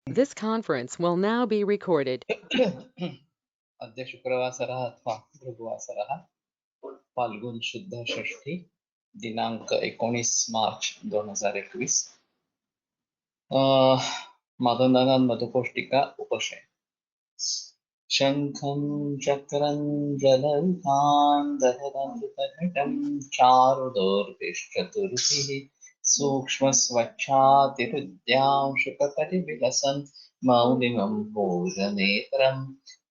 This conference will now be recorded. अद्य शुक्रवासरः अथवा भृगुवासरः फाल्गुन शुद्ध षष्ठी दिनांक 19 मार्च 2021 मधुनन्दन मधुकोष्टिका उपशय शंखं चक्रं जलरुकान् दहदन्तघटं चारुदोर्भिश्चतुर्भिः सूक्ष्मस्वच्छातिहृद्यांशुककटिविलसन् मौलिमं भोजनेत्रं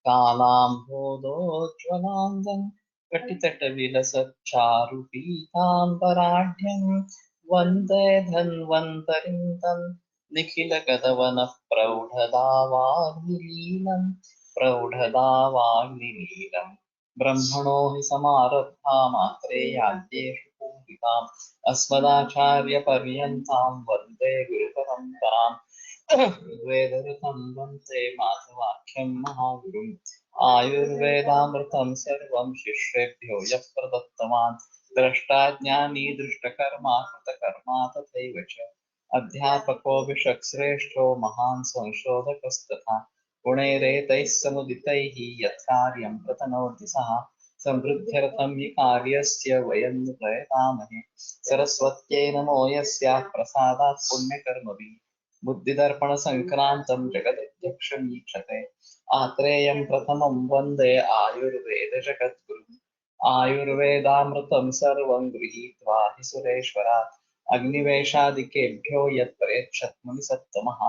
कालाम्भोदोज्ज्वलाङ्गं कटितटविलसच्चारुपीताम्बराढ्यं वन्दे धन्वन्तरिं तं निखिलगतवनः प्रौढदावाग्निलीलम् प्रौढदावाग्निलीलम् ब्रह्मणो हि समारब्धा मात्रेयाद्येषु पूजिताम् अस्मदाचार्यपर्यन्तां वन्दे गुरुपरम्पराम् वेदऋतं वन्दे माधवाख्यं महागुरुम् आयुर्वेदामृतं सर्वं शिष्येभ्यो यः प्रदत्तवान् द्रष्टा ज्ञानी दृष्टकर्मा कृतकर्मा तथैव च अध्यापको विषक्श्रेष्ठो महान् संशोधकस्तथा गुणैरेतैः समुदितैः यत्कार्यं प्रतनोति सः समृद्ध्यर्थं हि कार्यस्य वयं नु प्रयतामहे सरस्वत्यै नमो यस्याः प्रसादात् पुण्यकर्मभिः बुद्धिदर्पणसङ्क्रान्तं जगदध्यक्षमीक्षते आत्रेयं प्रथमं वन्दे आयुर्वेदजगद्गुरुम् आयुर्वेदामृतं सर्वं गृहीत्वा हि सुरेश्वरात् अग्निवेशादिकेभ्यो यत्परेच्छत् सत्तमः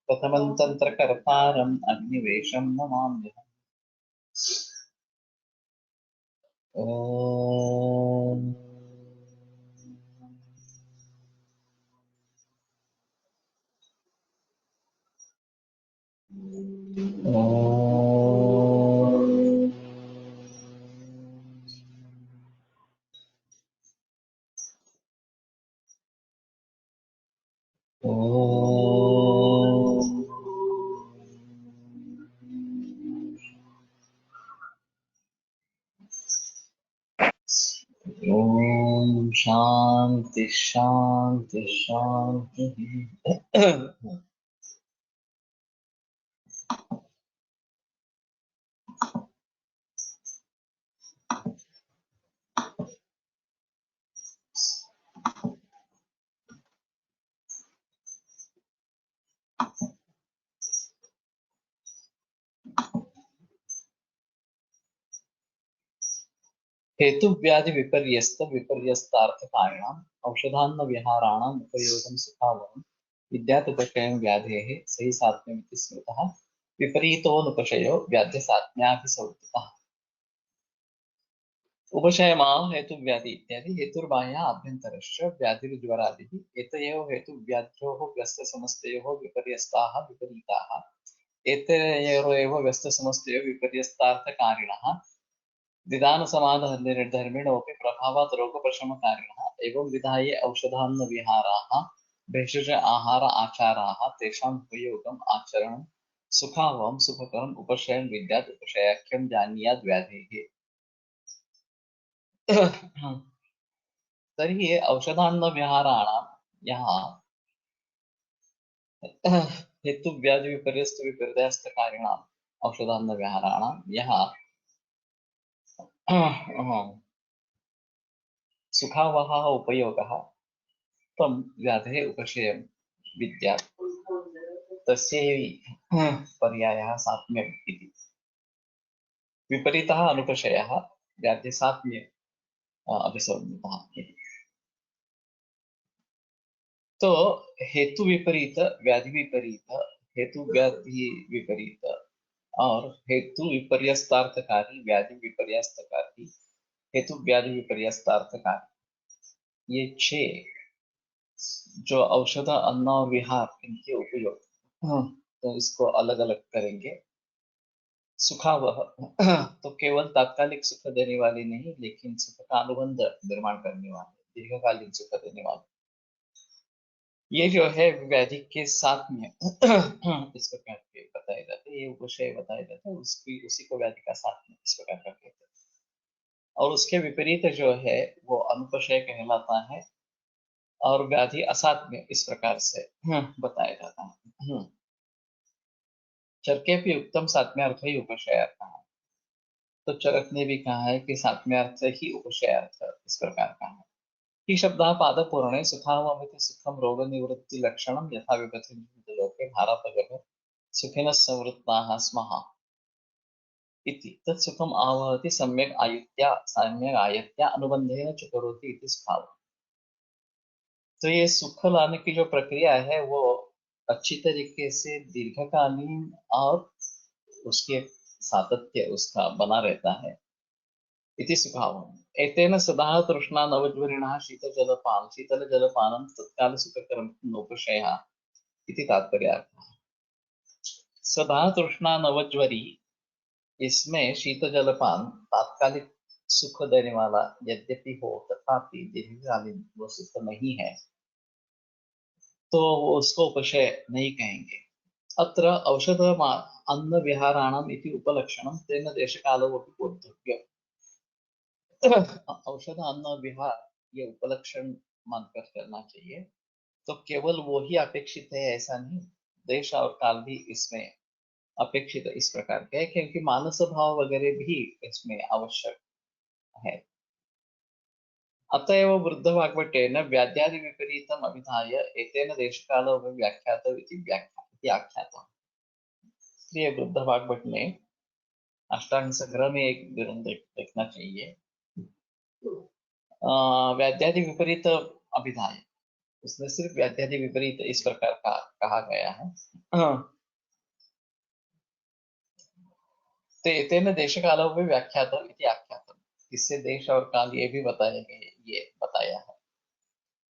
प्रथमं तन्त्रकर्तारम् अग्निवेशं नमाम्यहम्। ॐ ॐ शांति शांति शांति। हेतु व्याधि विपर्यस्त विपर्यस्तार्थकारिणाम् औषधान्न विहाराणाम् उपयोगं सुखावहम् विद्यातुपक्षयं व्याधेः सहि सात्म्यमिति स्मृतः विपरीतोऽनुपशयो व्याध्यसात्म्याभिसंवृतः। उपशयमा हेतु व्याधि इत्यादि हेतुर्बाह्य आभ्यन्तरश्च व्याधिर्ज्वरादिः एतयोः हेतुव्याध्योः व्यस्तसमस्तयोः विपर्यस्ताः विपरीताः एतयोरेव व्यस्तसमस्तयोः विपर्यस्तार्थकारिणः निदान समाधान धर्मिणोऽपि प्रभावात् रोगप्रशमकारिणः एवं विधाय औषधान्न विहाराः भेषज आहार आचाराः तेषाम् उपयोगम् आचरणं सुखावहं सुखकरम् उपशयं विद्यात् उपशयाख्यं जानीयात् व्याधेः। तर्हि औषधान्न विहाराणां यहाँ हेतु व्याधि विपर्यस्त विपर्यस्तकारिणाम् औषधान्न विहाराणां यहाँ सुखावहः उपयोगः तं व्याधेः उपशयं विद्यात् तस्यैव पर्यायः सात्म्यम् इति। विपरीतः अनुपशयः व्याध्यसात्म्य अभिसंहितः इति। तो हेतु विपरीत व्याधि विपरीत हेतु व्याधि विपरीत और हेतु विपर्यस्तार्थकारी व्याधि विपर्यस्तकारी हेतु व्याधि विपर्यस्तार्थकारी ये छह जो औषध अन्न और विहार इनके उपयोग तो इसको अलग अलग करेंगे। सुखावह तो केवल तात्कालिक सुख देने वाले नहीं लेकिन सुख का अनुबंध निर्माण करने वाले दीर्घकालीन सुख देने वाले ये जो है व्याधि के साथ में इस प्रकार के बताए जाते हैं। ये विषय बताए जाते हैं उसकी उसी को व्याधि का साथ में इस प्रकार का कहते हैं और उसके विपरीत जो है वो अनुपशय कहलाता है और व्याधि असाध्य इस प्रकार से बताया जाता है। चरकेपि उक्तम सात्म्यार्थ ही उपशयार्थः। तो चरक ने भी कहा है कि सात्म्यार्थ ही उपशयार्थ इस प्रकार का है। ही शब्दः पादपूर्णे सुखावमिति सुखम रोग निवृत्ति लक्षणम यथा विपथि लोके भारापगः सुखिनः संवृत्ताः स्मः इति तत् सुखम आवहति सम्यक आयत्या अनुबंधेन च करोति इति स्वभाव। तो ये सुख लाने की जो प्रक्रिया है वो अच्छी तरीके से दीर्घकालीन और उसके सातत्य उसका बना रहता है। इति सुखावः एतेन सदा तृष्णा नवज्वरिणः शीतलजलपानं तत्काल सुखकरं नोपशयः इति तात्पर्यार्थः। सदा तृष्णा नवज्वरी, इसमें शीत जलपान तात्कालिक सुख देने वाला यद्यपि हो तथापि दीर्घकालीन वो सुख नहीं है, तो उसको उपशय नहीं कहेंगे। अत्र औषध अन्न विहाराणाम इति उपलक्षणम तेन देशकालोऽपि बोद्धव्यम्। औषध अन्न विहार ये उपलक्षण मानकर करना चाहिए। तो केवल वो ही अपेक्षित है ऐसा नहीं, देश और काल भी इसमें अपेक्षित इस प्रकार के है, क्योंकि मानस भाव वगैरह भी इसमें आवश्यक है। अतएव वृद्ध वाग्भटेन व्याध्यादि विपरीतम अभिधाय एतेन देशकालो व्याख्यात इति आख्यातम्। इसलिए वृद्ध वाग्भट ने अष्टांग संग्रह में एक ग्रंथ देखना चाहिए। व्याध्यादि विपरीत अभिधाय, उसमें सिर्फ व्याध्यादि विपरीत इस प्रकार का कहा गया है। तेन देश कालो में व्याख्यातम इति आख्यातम, इससे देश और काल ये भी बताया गया, ये बताया है।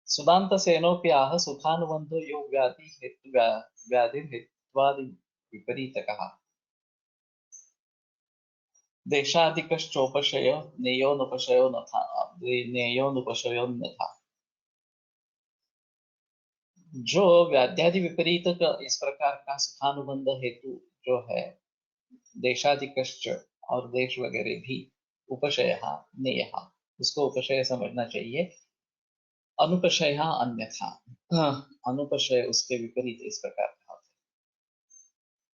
सुदांत सेनोपि आह सुखानुबंधो यो व्याधि हेतु व्याधि हेत्वादि विपरीत कहा। देशादिकश्चोपशय नेयोनुपशयो न था, नेयोनुपशयो न था। जो व्याध्यादि विपरीत का इस प्रकार का सुखानुबंध हेतु जो है, देशादिकश्च और देश वगैरह भी, उपशय नेय, उसको उपशय समझना चाहिए। अनुपशय अन्यथा, अनुपशय उसके विपरीत इस प्रकार का होता है।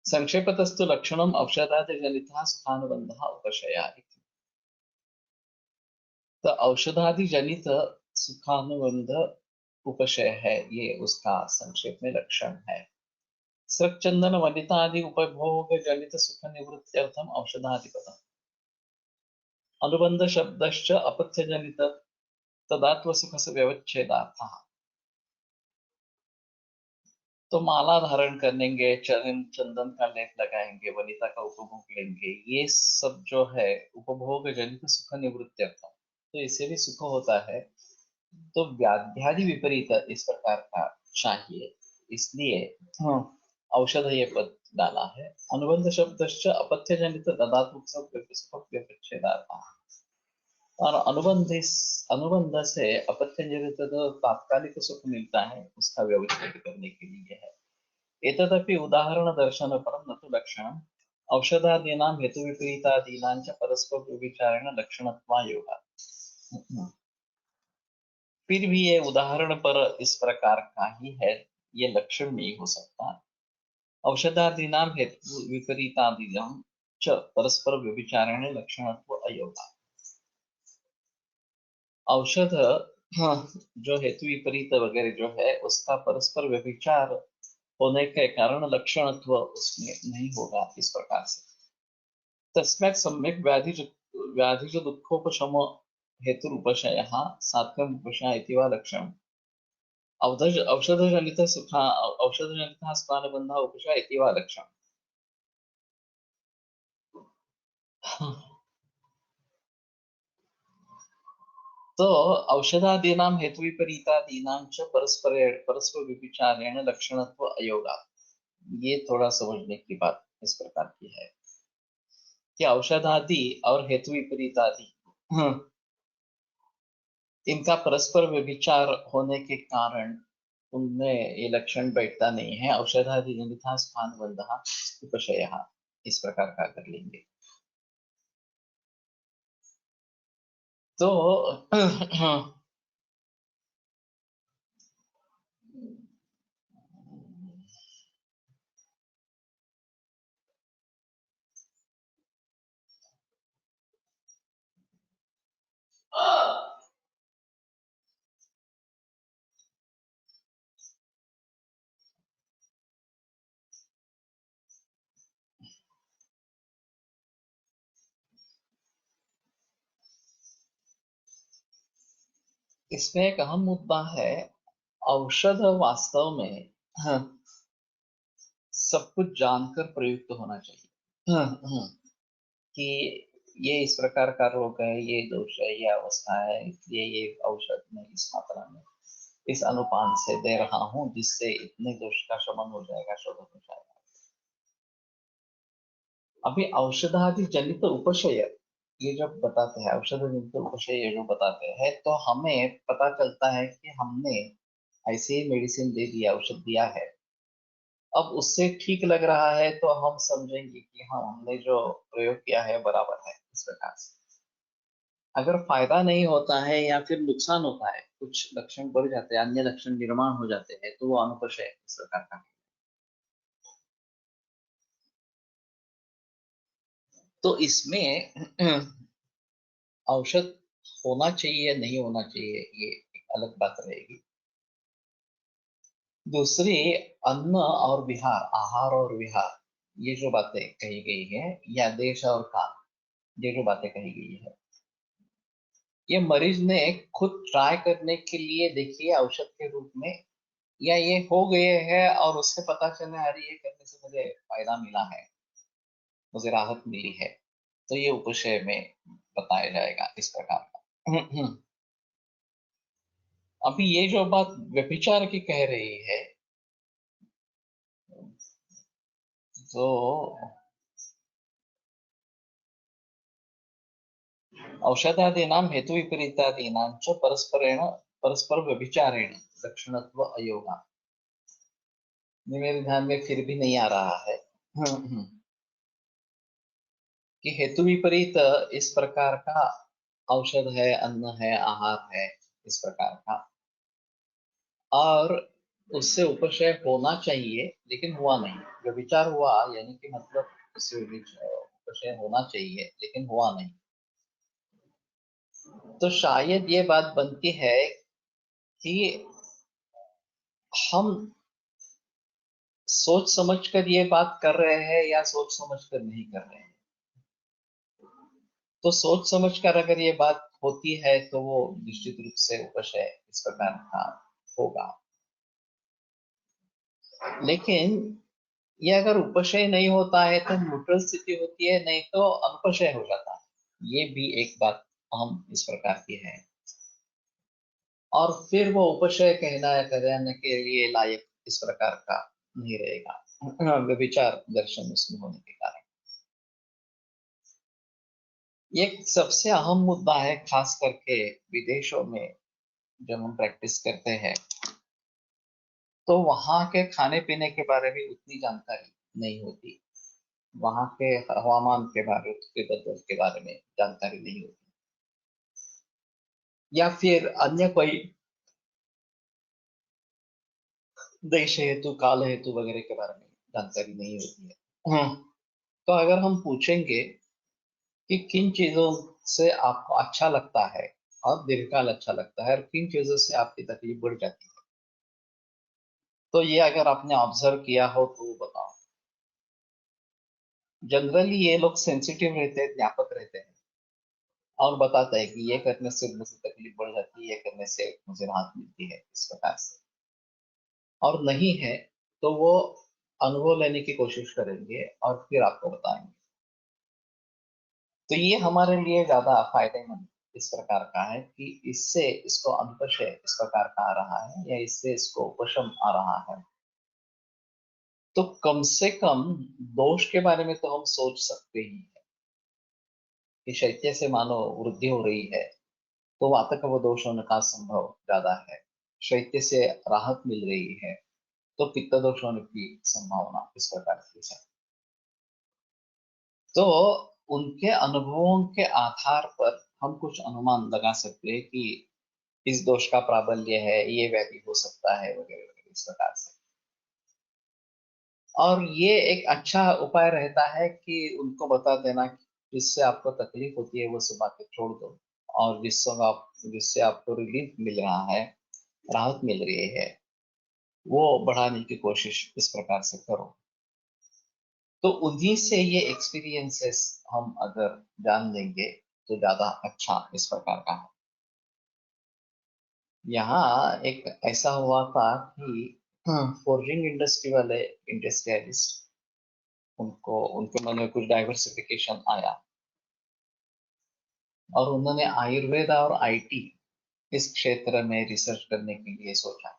संक्षेपतस्तु लक्षणम औषधादि जनितः सुखानुबंधः उपशया इति। तो औषधादि जनित सुखानुबंध उपशय है, ये उसका संक्षेप में लक्षण है। सृक् चंदन वनिता आदि उपभोग जनित सुख निवृत्त्यर्थम औषधादि पदम। अनुबंध शब्दश्च अपथ्य जनित तदात्व सुख से व्यवच्छेदार्थः। तो माला धारण करेंगे, चंदन का लेप लगाएंगे, वनिता का उपभोग लेंगे, ये सब जो है उपभोग जनित सुख निवृत्त्यर्थ, तो इससे भी सुख होता है। तो व्याध्यादि विपरीत इस प्रकार का चाहिए, इसलिए औषध ये पद डाला है। अनुबंध शब्दश्च अपथ्य जनित तदात्मक सुख व्यवच्छेदार्थः। और अनुबंध से अपथ्य जनित तो तात्कालिक सुख मिलता है, उसका व्यवच्छेद करने के लिए है। एतदपि उदाहरण दर्शन परम न तो लक्षणम औषधादीनां हेतु विपरीतादीनां च परस्पर विचारेण लक्षणत्वा योगात्। फिर भी ये उदाहरण पर इस प्रकार का ही है, ये लक्षण नहीं हो सकता। औषधादीनां हेतु विपरीतादीनां च परस्पर व्यभिचारेण लक्षणत्व अयोगात्। औषध, हाँ, जो हेतु विपरीत वगैरह जो है उसका परस्पर व्यभिचार होने के कारण लक्षणत्व उसमें नहीं होगा इस प्रकार से। तस्मात् सम्यक व्याधि दुःखोपशम हेतुरुपशयः सात्वम् उपशय इति वा लक्षणम्। औषधजनितः सुखानुबन्धः उपशय इति वा लक्षणम्। तो औषधादीनां हेतु विपरीतादीनां च परस्पर विचारेण लक्षणत्व अयोगात्, ये थोड़ा समझने की बात इस प्रकार की है कि औषधादि और हेतु विपरीतादि, इनका परस्पर व्यभिचार होने के कारण उनमें ये लक्षण बैठता नहीं है। औषधादि जनितः सुखानुबन्धः उपशयः इस प्रकार का कर लेंगे तो इसमें एक अहम मुद्दा है, औषध वास्तव में हाँ, सब कुछ जानकर प्रयुक्त होना चाहिए। कि ये इस प्रकार का रोग है, ये दोष है, ये अवस्था है, इसलिए ये औषध मैं इस मात्रा में इस अनुपान से दे रहा हूँ जिससे इतने दोष का शमन हो जाएगा, शोधन हो जाएगा। अभी औषधादि जनित उपशय ये जब बताते हैं, औषध जनित उपशय ये जो बताते हैं, तो हमें पता चलता है कि हमने ऐसे ही मेडिसिन दे दिया, औषध दिया है, अब उससे ठीक लग रहा है तो हम समझेंगे कि हाँ, हमने जो प्रयोग किया है बराबर है, इस प्रकार से। अगर फायदा नहीं होता है या फिर नुकसान होता है, कुछ लक्षण बढ़ जाते हैं, अन्य लक्षण निर्माण हो जाते हैं, तो वो अनुपशय इस प्रकार का। तो इसमें औषध होना चाहिए नहीं होना चाहिए, ये एक अलग बात रहेगी। दूसरी, अन्न और विहार, आहार और विहार, ये जो बातें कही गई है, या देश और काल, ये जो बातें कही गई है, ये मरीज ने खुद ट्राई करने के लिए देखिए औषध के रूप में, या ये हो गए हैं और उससे पता चला अरे ये करने से मुझे फायदा मिला है, मुझे राहत मिली है, तो ये उपशय में बताया जाएगा इस प्रकार का। अभी ये जो बात व्यभिचार की कह रही है, तो औषधादीनां हेतु विपरीतादीनां च परस्परेण परस्पर व्यभिचारेण लक्षणत्व अयोगा। ये मेरे ध्यान में फिर भी नहीं आ रहा है। कि हेतु विपरीत इस प्रकार का औषध है, अन्न है, आहार है, इस प्रकार का, और उससे उपशय होना चाहिए लेकिन हुआ नहीं, जो विचार हुआ यानी कि मतलब उससे उपशय होना चाहिए लेकिन हुआ नहीं, तो शायद ये बात बनती है कि हम सोच समझकर ये बात कर रहे हैं या सोच समझकर नहीं कर रहे हैं। तो सोच समझकर अगर ये बात होती है तो वो निश्चित रूप से उपशय इस प्रकार का होगा, लेकिन ये अगर उपशय नहीं होता है तो न्यूट्रल स्थिति होती है, नहीं तो अनुपशय हो जाता है। ये भी एक बात हम इस प्रकार की है, और फिर वो उपशय कहना कहने के लिए लायक इस प्रकार का नहीं रहेगा, व्यभिचार दर्शन उसमें होने के कारण। ये सबसे अहम मुद्दा है, खास करके विदेशों में जब हम प्रैक्टिस करते हैं तो वहाँ के खाने पीने के बारे में उतनी जानकारी नहीं होती, वहाँ के हवामान के बारे, उसके बदल के बारे में जानकारी नहीं होती, या फिर अन्य कोई देश हेतु, काल हेतु वगैरह के बारे में जानकारी नहीं होती है। तो अगर हम पूछेंगे कि किन चीजों से आपको अच्छा लगता है और दीर्घकाल अच्छा लगता है, और किन चीजों से आपकी तकलीफ बढ़ जाती है, तो ये अगर आपने ऑब्जर्व किया हो तो बताओ। जनरली ये लोग सेंसिटिव रहते हैं, ज्ञापक रहते हैं, और बताते हैं कि ये करने से मुझे तकलीफ बढ़ जाती है, ये करने से मुझे राहत मिलती है, इस प्रकार से। और नहीं है तो वो अनुभव लेने की कोशिश करेंगे और फिर आपको बताएंगे। तो ये हमारे लिए ज्यादा फायदेमंद इस प्रकार का है कि इससे इसको अंतशय इस प्रकार का आ रहा है या इससे इसको उपशम आ रहा है, तो कम से कम दोष के बारे में तो हम सोच सकते ही हैं कि शैत्य से मानो वृद्धि हो रही है तो वातक वो दोष होने का संभव ज्यादा है, शैत्य से राहत मिल रही है तो पित्त दोष होने की संभावना इस प्रकार की है। तो उनके अनुभवों के आधार पर हम कुछ अनुमान लगा सकते हैं कि इस दोष का प्राबल्य है, ये व्याधि हो सकता है, वगैरह वगैरह इस प्रकार से। और ये एक अच्छा उपाय रहता है कि उनको बता देना कि जिससे आपको तकलीफ होती है वो सब बातें छोड़ दो, और जिससे आपको रिलीफ मिल रहा है, राहत मिल रही है, वो बढ़ाने की कोशिश इस प्रकार से करो। तो उन्हीं से ये एक्सपीरियंसेस हम अगर जान लेंगे तो ज्यादा अच्छा इस प्रकार का है। यहाँ एक ऐसा हुआ था कि फोर्जिंग इंडस्ट्री वाले इंडस्ट्रियलिस्ट, उनको उनके मन में कुछ डाइवर्सिफिकेशन आया और उन्होंने आयुर्वेद और आईटी इस क्षेत्र में रिसर्च करने के लिए सोचा।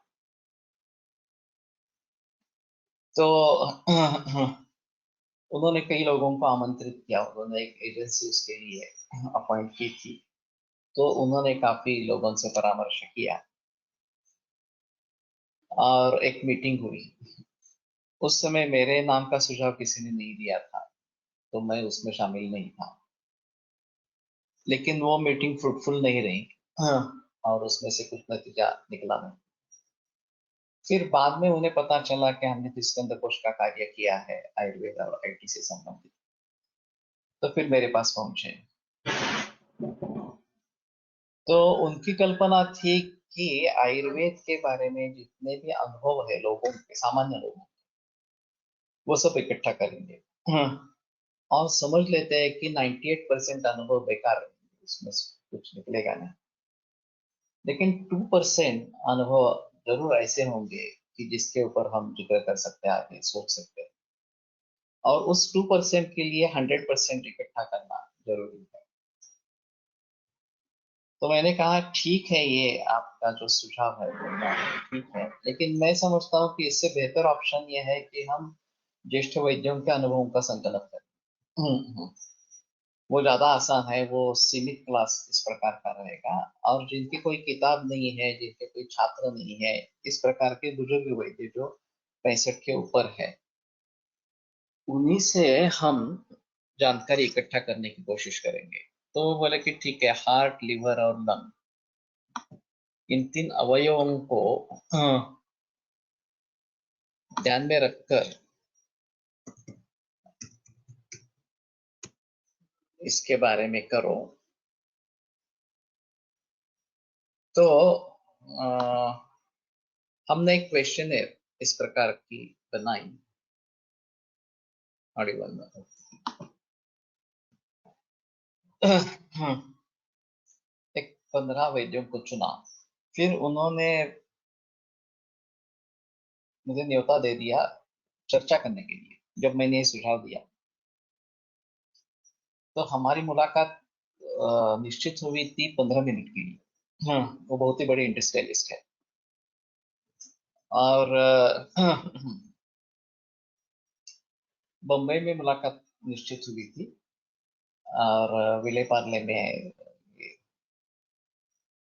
तो उन्होंने कई लोगों को आमंत्रित किया, उन्होंने एक एजेंसी उसके लिए अपॉइंट की थी। तो उन्होंने काफी लोगों से परामर्श किया और एक मीटिंग हुई। उस समय मेरे नाम का सुझाव किसी ने नहीं दिया था, तो मैं उसमें शामिल नहीं था। लेकिन वो मीटिंग फ्रूटफुल नहीं रही। हाँ। और उसमें से कुछ नतीजा निकला नहीं। फिर बाद में उन्हें पता चला कि हमने तो स्कंद कोश का कार्य किया है आयुर्वेद और आईटी से संबंधित। तो फिर मेरे पास पहुंचे। तो उनकी कल्पना थी कि आयुर्वेद के बारे में जितने भी अनुभव है लोगों के, सामान्य लोगों, वो सब इकट्ठा करेंगे। और समझ लेते हैं कि 98% अनुभव बेकार है, उसमें से कुछ निकलेगा नहीं। लेकिन 2% अनुभव जरूर ऐसे होंगे कि जिसके ऊपर हम जिक्र कर सकते हैं, आगे सोच सकते हैं। और उस 2% के लिए 100% इकट्ठा करना जरूरी है। तो मैंने कहा ठीक है, ये आपका जो सुझाव है वो ठीक है, लेकिन मैं समझता हूँ कि इससे बेहतर ऑप्शन ये है कि हम ज्येष्ठ वैद्यों के अनुभवों का संकलन करें। वो ज्यादा आसान है, वो सीमित क्लास इस प्रकार का रहेगा। और जिनकी कोई किताब नहीं है, जिनके कोई छात्र नहीं है, इस प्रकार के बुजुर्ग वैद्य जो 65 के ऊपर है, उन्हीं से हम जानकारी इकट्ठा करने की कोशिश करेंगे। तो वो बोले कि ठीक है, हार्ट, लिवर और लंग, इन 3 अवयवों को ध्यान में रखकर इसके बारे में करो। तो हमने एक क्वेश्चनर इस प्रकार की बनाई। ऑडिबल में एक 15 वैद्यों को चुना। फिर उन्होंने मुझे न्योता दे दिया चर्चा करने के लिए। जब मैंने ये सुझाव दिया तो हमारी मुलाकात निश्चित हुई थी 15 मिनट के लिए। वो बहुत ही बड़े इंडस्ट्रियलिस्ट है। और बम्बई में मुलाकात निश्चित हुई थी। और विले पार्ले में ये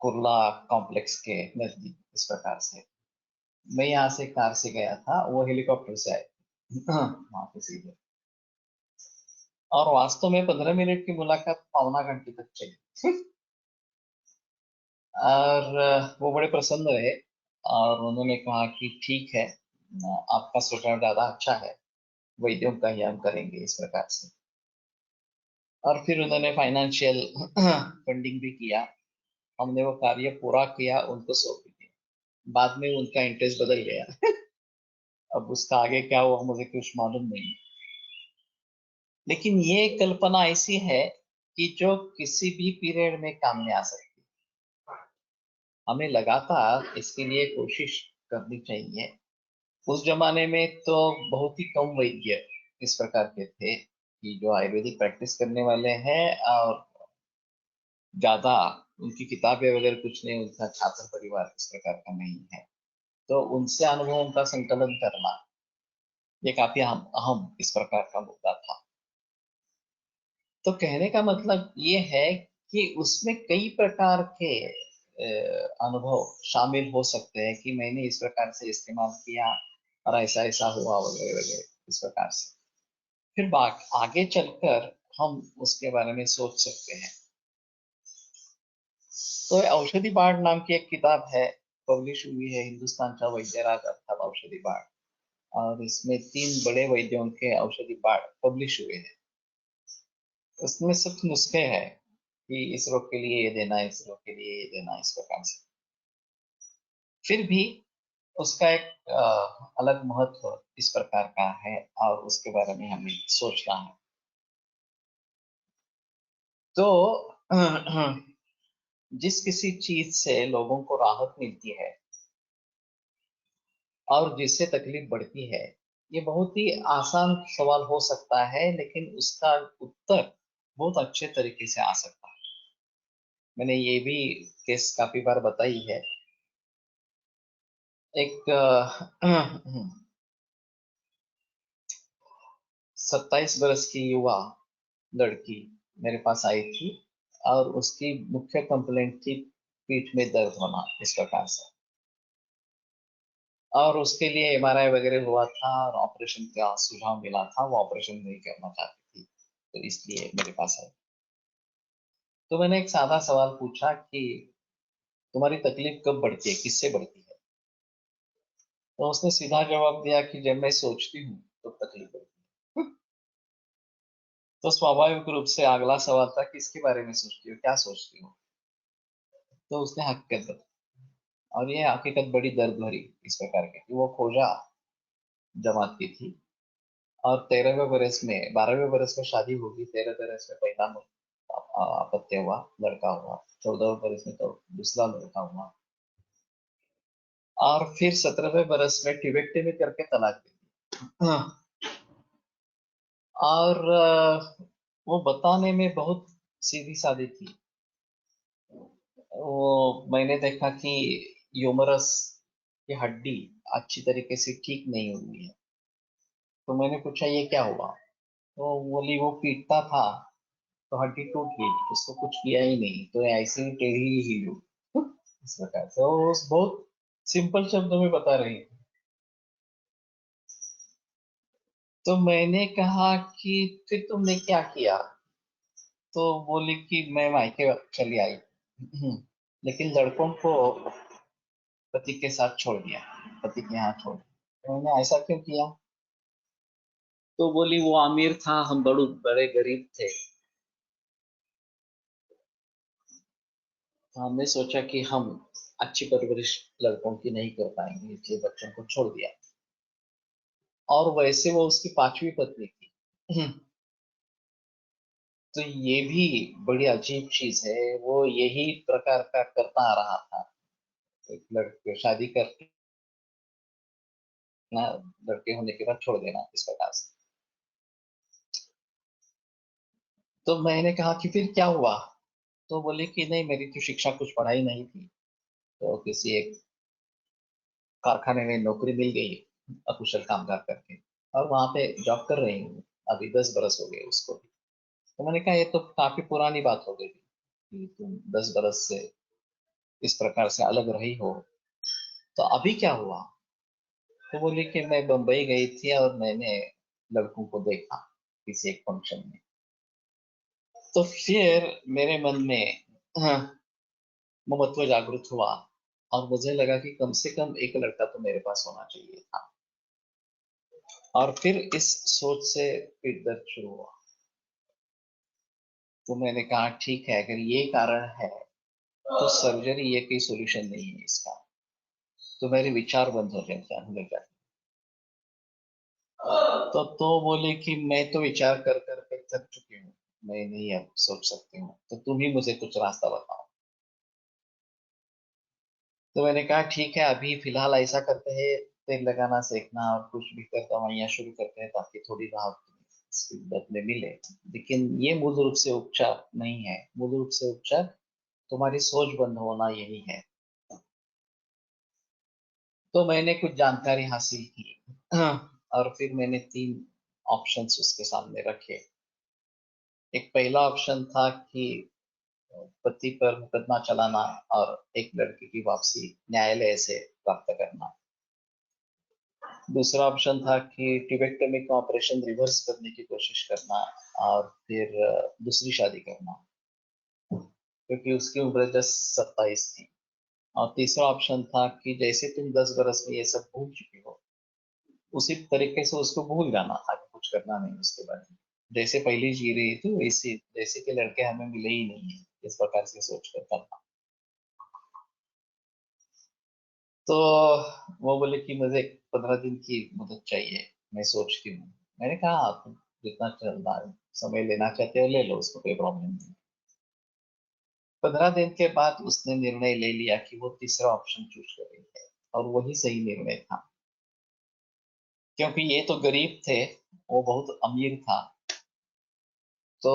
कुर्ला कॉम्प्लेक्स के नजदीक इस प्रकार से। मैं यहाँ से कार से गया था, वो हेलीकॉप्टर से आए वहां पे सीधे। और वास्तव में 15 मिनट की मुलाकात पौना घंटे तक चली। और वो बड़े प्रसन्न रहे और उन्होंने कहा कि ठीक है, आपका सुझाव ज्यादा अच्छा है, वैद्यों का ही हम करेंगे इस प्रकार से। और फिर उन्होंने फाइनेंशियल फंडिंग भी किया। हमने वो कार्य पूरा किया, उनको सौंप दिया। बाद में उनका इंटरेस्ट बदल गया। अब उसका आगे क्या हुआ मुझे कुछ मालूम नहीं। लेकिन ये कल्पना ऐसी है कि जो किसी भी पीरियड में काम में आ सकती है। हमें लगातार इसके लिए कोशिश करनी चाहिए। उस जमाने में तो बहुत ही कम वैद्य इस प्रकार के थे कि जो आयुर्वेदिक प्रैक्टिस करने वाले हैं, और ज्यादा उनकी किताबें वगैरह कुछ नहीं, उनका छात्र परिवार इस प्रकार का नहीं है। तो उनसे अनुभवों का संकलन करना ये काफी अहम अहम इस प्रकार का मुद्दा था। तो कहने का मतलब ये है कि उसमें कई प्रकार के अनुभव शामिल हो सकते हैं कि मैंने इस प्रकार से इस्तेमाल किया और ऐसा ऐसा हुआ वगैरह वगैरह इस प्रकार से। फिर आगे चलकर हम उसके बारे में सोच सकते हैं। तो औषधि बाण नाम की एक किताब है, पब्लिश हुई है, हिंदुस्तानचा वैद्यराज अर्थात औषधि बाण। और इसमें 3 बड़े वैद्यों के औषधि बाण पब्लिश हुए हैं। उसमें सब नुस्खे हैं कि इस रोग के लिए ये देना, इस रोग के लिए ये देना, इस प्रकार से। फिर भी उसका एक अलग महत्व इस प्रकार का है और उसके बारे में हमें सोचना है। तो जिस किसी चीज से लोगों को राहत मिलती है और जिससे तकलीफ बढ़ती है, ये बहुत ही आसान सवाल हो सकता है, लेकिन उसका उत्तर बहुत अच्छे तरीके से आ सकता है। मैंने ये भी केस काफी बार बताई है। एक 27 बरस की युवा लड़की मेरे पास आई थी और उसकी मुख्य कंप्लेंट थी पीठ में दर्द होना इस प्रकार से। और उसके लिए एमआरआई वगैरह हुआ था और ऑपरेशन का सुझाव मिला था, वो ऑपरेशन नहीं करना चाहती थी, तो इसलिए मेरे पास आई। तो मैंने एक सादा सवाल पूछा कि तुम्हारी तकलीफ कब बढ़ती है, किससे बढ़ती है? तो उसने सीधा जवाब दिया कि जब मैं सोचती हूँ तो तकलीफ बढ़ती है। तो स्वाभाविक रूप से अगला सवाल था, किसके बारे में सोचती हो, क्या सोचती हो? तो उसने हकीकत बताई, और ये हकीकत बड़ी दर्द भरी इस प्रकार की कि वो खोजा जमात की थी और 13वें बरस में, 12वें बरस में शादी होगी, 13वें बरस में पहला अपत्य हुआ, लड़का हुआ, 14वें बरस में तो दूसरा लड़का हुआ, और फिर 17वें बरस में टिबेक्टमी करके तलाक दे दी। हाँ, और वो बताने में बहुत सीधी सादी थी। वो मैंने देखा कि ह्यूमरस की हड्डी अच्छी तरीके से ठीक नहीं हुई है। तो मैंने पूछा ये क्या हुआ? तो बोली वो पीटता था तो हड्डी टूट गई, उसको कुछ किया ही नहीं, तो ऐसे ही टेढ़ी ही हिली इस प्रकार से। वो बहुत सिंपल शब्दों में बता रही थी। तो मैंने कहा कि फिर तुमने क्या किया? तो बोली कि मैं मायके चली आई, लेकिन लड़कों को पति के साथ छोड़ दिया, पति के यहाँ छोड़ दिया। तो मैंने ऐसा क्यों किया? तो बोली वो अमीर था, हम बड़े बड़े गरीब थे, तो हमने सोचा कि हम अच्छी परवरिश लड़कों की नहीं कर पाएंगे, इसलिए बच्चों को छोड़ दिया। और वैसे वो उसकी पांचवी पत्नी थी। तो ये भी बड़ी अजीब चीज है, वो यही प्रकार का करता आ रहा था। एक लड़के शादी करना, लड़के होने के बाद छोड़ देना इस प्रकार से। तो मैंने कहा कि फिर क्या हुआ? तो बोले कि नहीं, मेरी तो शिक्षा कुछ पढ़ाई नहीं थी, तो किसी एक कारखाने में नौकरी मिल गई अकुशल कामगार करके, और वहां पे जॉब कर रही हूँ। अभी 10 बरस हो गए उसको भी। तो मैंने कहा ये तो काफी पुरानी बात हो गई कि तुम 10 बरस से इस प्रकार से अलग रही हो, तो अभी क्या हुआ? तो बोली कि मैं बम्बई गई थी और मैंने लड़कों को देखा किसी एक फंक्शन में। तो फिर मेरे मन में हाँ, ममत्व जागृत हुआ, और मुझे लगा कि कम से कम एक लड़का तो मेरे पास होना चाहिए था। और फिर इस सोच से पीठ दर्द शुरू हुआ। तो मैंने कहा ठीक है, अगर ये कारण है तो सर्जरी ये कोई सॉल्यूशन नहीं है इसका। तो मेरे विचार बंद हो जाते होने लगे। तो बोले कि मैं तो विचार कर कर के थक चुकी हूँ, मैं नहीं अब सोच सकती हूँ, तो तुम ही मुझे कुछ रास्ता बताओ। तो मैंने कहा ठीक है, अभी फिलहाल ऐसा करते हैं, तेल लगाना सीखना और कुछ भी कर दवाइयाँ शुरू करते हैं ताकि थोड़ी राहत इस शिद्दत में मिले। लेकिन ये मूल रूप से उपचार नहीं है, मूल रूप से उपचार तुम्हारी सोच बंद होना यही है। तो मैंने कुछ जानकारी हासिल की। और फिर मैंने 3 ऑप्शंस उसके सामने रखे। एक पहला ऑप्शन था कि पति पर मुकदमा चलाना और एक लड़की की वापसी न्यायालय से प्राप्त करना। दूसरा ऑप्शन था कि टिबेक्टमी का ऑपरेशन रिवर्स करने की कोशिश करना और फिर दूसरी शादी करना, क्योंकि उसकी उम्र जस्ट 27 थी। और तीसरा ऑप्शन था कि जैसे तुम 10 बरस में ये सब भूल चुकी हो, उसी तरीके से उसको भूल जाना, आगे कुछ करना नहीं उसके बारे में। जैसे पहले जी रही थी वैसे, जैसे कि लड़के हमें मिले ही नहीं है, इस प्रकार से सोच कर करना। तो वो बोले कि मुझे 15 दिन की मदद चाहिए, मैं सोचती हूँ। मैंने कहा आप जितना चलना समय लेना चाहते हो ले लो, उसको कोई प्रॉब्लम नहीं। 15 दिन के बाद उसने निर्णय ले लिया कि वो तीसरा ऑप्शन चूज करेंगे, और वही सही निर्णय था, क्योंकि ये तो गरीब थे, वो बहुत अमीर था। तो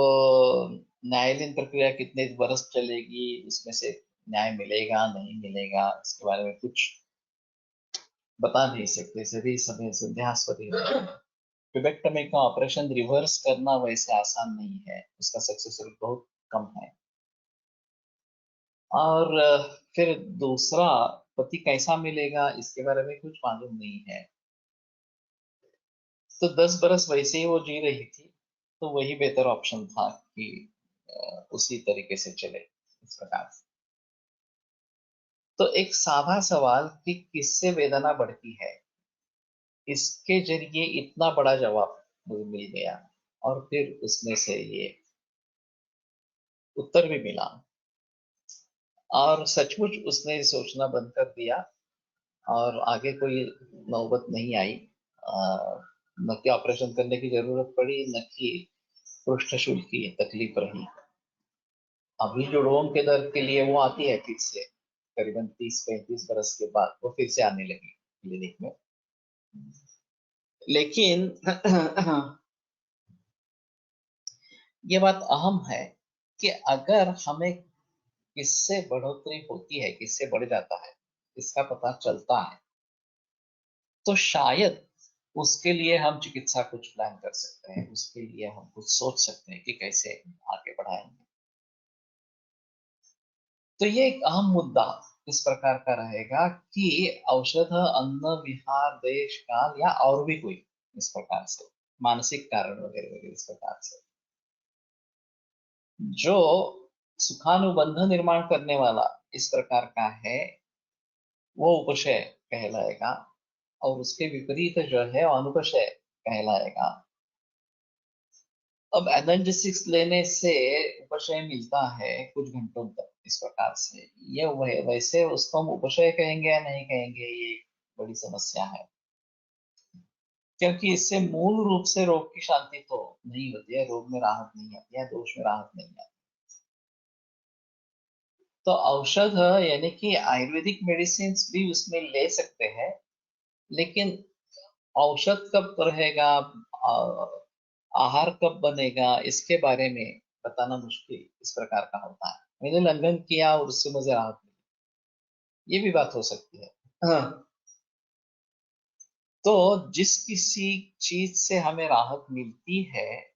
न्यायालयीन प्रक्रिया कितने वर्ष चलेगी, उसमें से न्याय मिलेगा नहीं मिलेगा, इसके बारे में कुछ बता नहीं सकते, सभी समय संदेहास्पद ही है। ट्यूबेक्टमी का ऑपरेशन रिवर्स करना वैसे आसान नहीं है, उसका सक्सेस रेट बहुत कम है। और फिर दूसरा पति कैसा मिलेगा, इसके बारे में कुछ मालूम नहीं है। तो 10 बरस वैसे ही वो जी रही थी, तो वही बेहतर ऑप्शन था कि उसी तरीके से चले इस प्रकार से। तो एक साधा सवाल कि किससे वेदना बढ़ती है, इसके जरिए इतना बड़ा जवाब मुझे मिल गया, और फिर उसमें से ये उत्तर भी मिला, और सचमुच उसने सोचना बंद कर दिया, और आगे कोई नौबत नहीं आई। न कि ऑपरेशन करने की जरूरत पड़ी, न कि पृष्ठ शुल्क की तकलीफ रही। अभी जो रोम के दर्द के लिए वो आती है फिर से, करीबन 30-35 बरस के बाद वो फिर से आने लगी क्लिनिक में। लेकिन ये बात अहम है कि अगर हमें किससे बढ़ोतरी होती है, किससे बढ़ जाता है, इसका पता चलता है, तो शायद उसके लिए हम चिकित्सा कुछ प्लान कर सकते हैं, उसके लिए हम कुछ सोच सकते हैं कि कैसे आगे बढ़ाएंगे। तो ये एक अहम मुद्दा इस प्रकार का रहेगा कि औषध, अन्न, विहार, देश, काल, या और भी कोई इस प्रकार से मानसिक कारण वगैरह वगैरह इस प्रकार से जो सुखानुबंध निर्माण करने वाला इस प्रकार का है, वो उपशय कहलाएगा, और उसके विपरीत जो है अनुपशय कहलाएगा। अब एनाल्जेसिक्स लेने से उपशय मिलता है कुछ घंटों तक इस प्रकार से, ये वैसे उसको हम उपशय कहेंगे या नहीं कहेंगे, ये एक बड़ी समस्या है, क्योंकि इससे मूल रूप से रोग की शांति तो नहीं होती है, रोग में राहत नहीं आती है, दोष में राहत नहीं आती। तो औषध यानी कि आयुर्वेदिक मेडिसिन भी उसमें ले सकते हैं, लेकिन औषध कब रहेगा, आहार कब बनेगा, इसके बारे में बताना मुश्किल इस प्रकार का होता है। मैंने लंघन किया और उससे मुझे राहत मिली, ये भी बात हो सकती है। हाँ। तो जिस किसी चीज से हमें राहत मिलती है,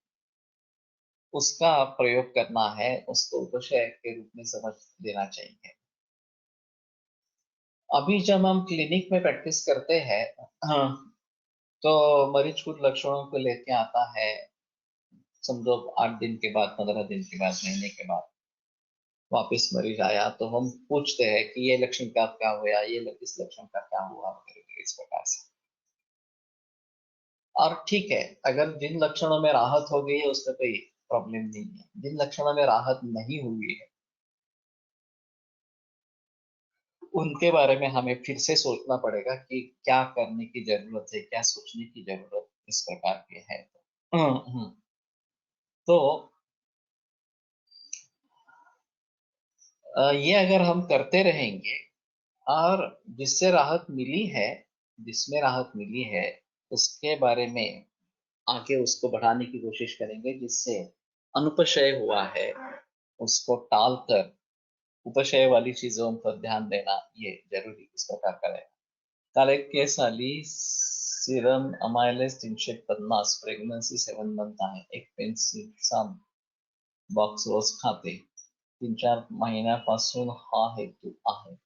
उसका प्रयोग करना है, उसको उपशय के रूप में समझ लेना चाहिए। अभी जब हम क्लिनिक में प्रैक्टिस करते हैं, हाँ, तो मरीज कुछ लक्षणों को लेके आता है, समझो 8 दिन के बाद, 15 दिन के बाद, महीने के बाद वापस मरीज आया, तो हम पूछते हैं कि ये लक्षण का क्या हुआ, इस लक्षण का क्या हुआ वगैरह इस प्रकार से। और ठीक है, अगर जिन लक्षणों में राहत हो गई है उसमें कोई प्रॉब्लम नहीं है, जिन लक्षणों में राहत नहीं हुई है उनके बारे में हमें फिर से सोचना पड़ेगा कि क्या करने की जरूरत है, क्या सोचने की जरूरत इस प्रकार की है। तो ये अगर हम करते रहेंगे, और जिससे राहत मिली है, जिसमें राहत मिली है, उसके बारे में आगे उसको बढ़ाने की कोशिश करेंगे, जिससे अनुपशय हुआ है उसको टालकर उपशय वाली चीजों पर ध्यान देना ये जरूरी इस प्रकार का है। काल एक केस आली, सिरम अमायलेस 350 प्रेग्नन्सी 7 मंथ आहे, एक पेन्सिलचा बॉक्स रोज खाते, 3-4 महिन्यापासून हा हेतू आहे,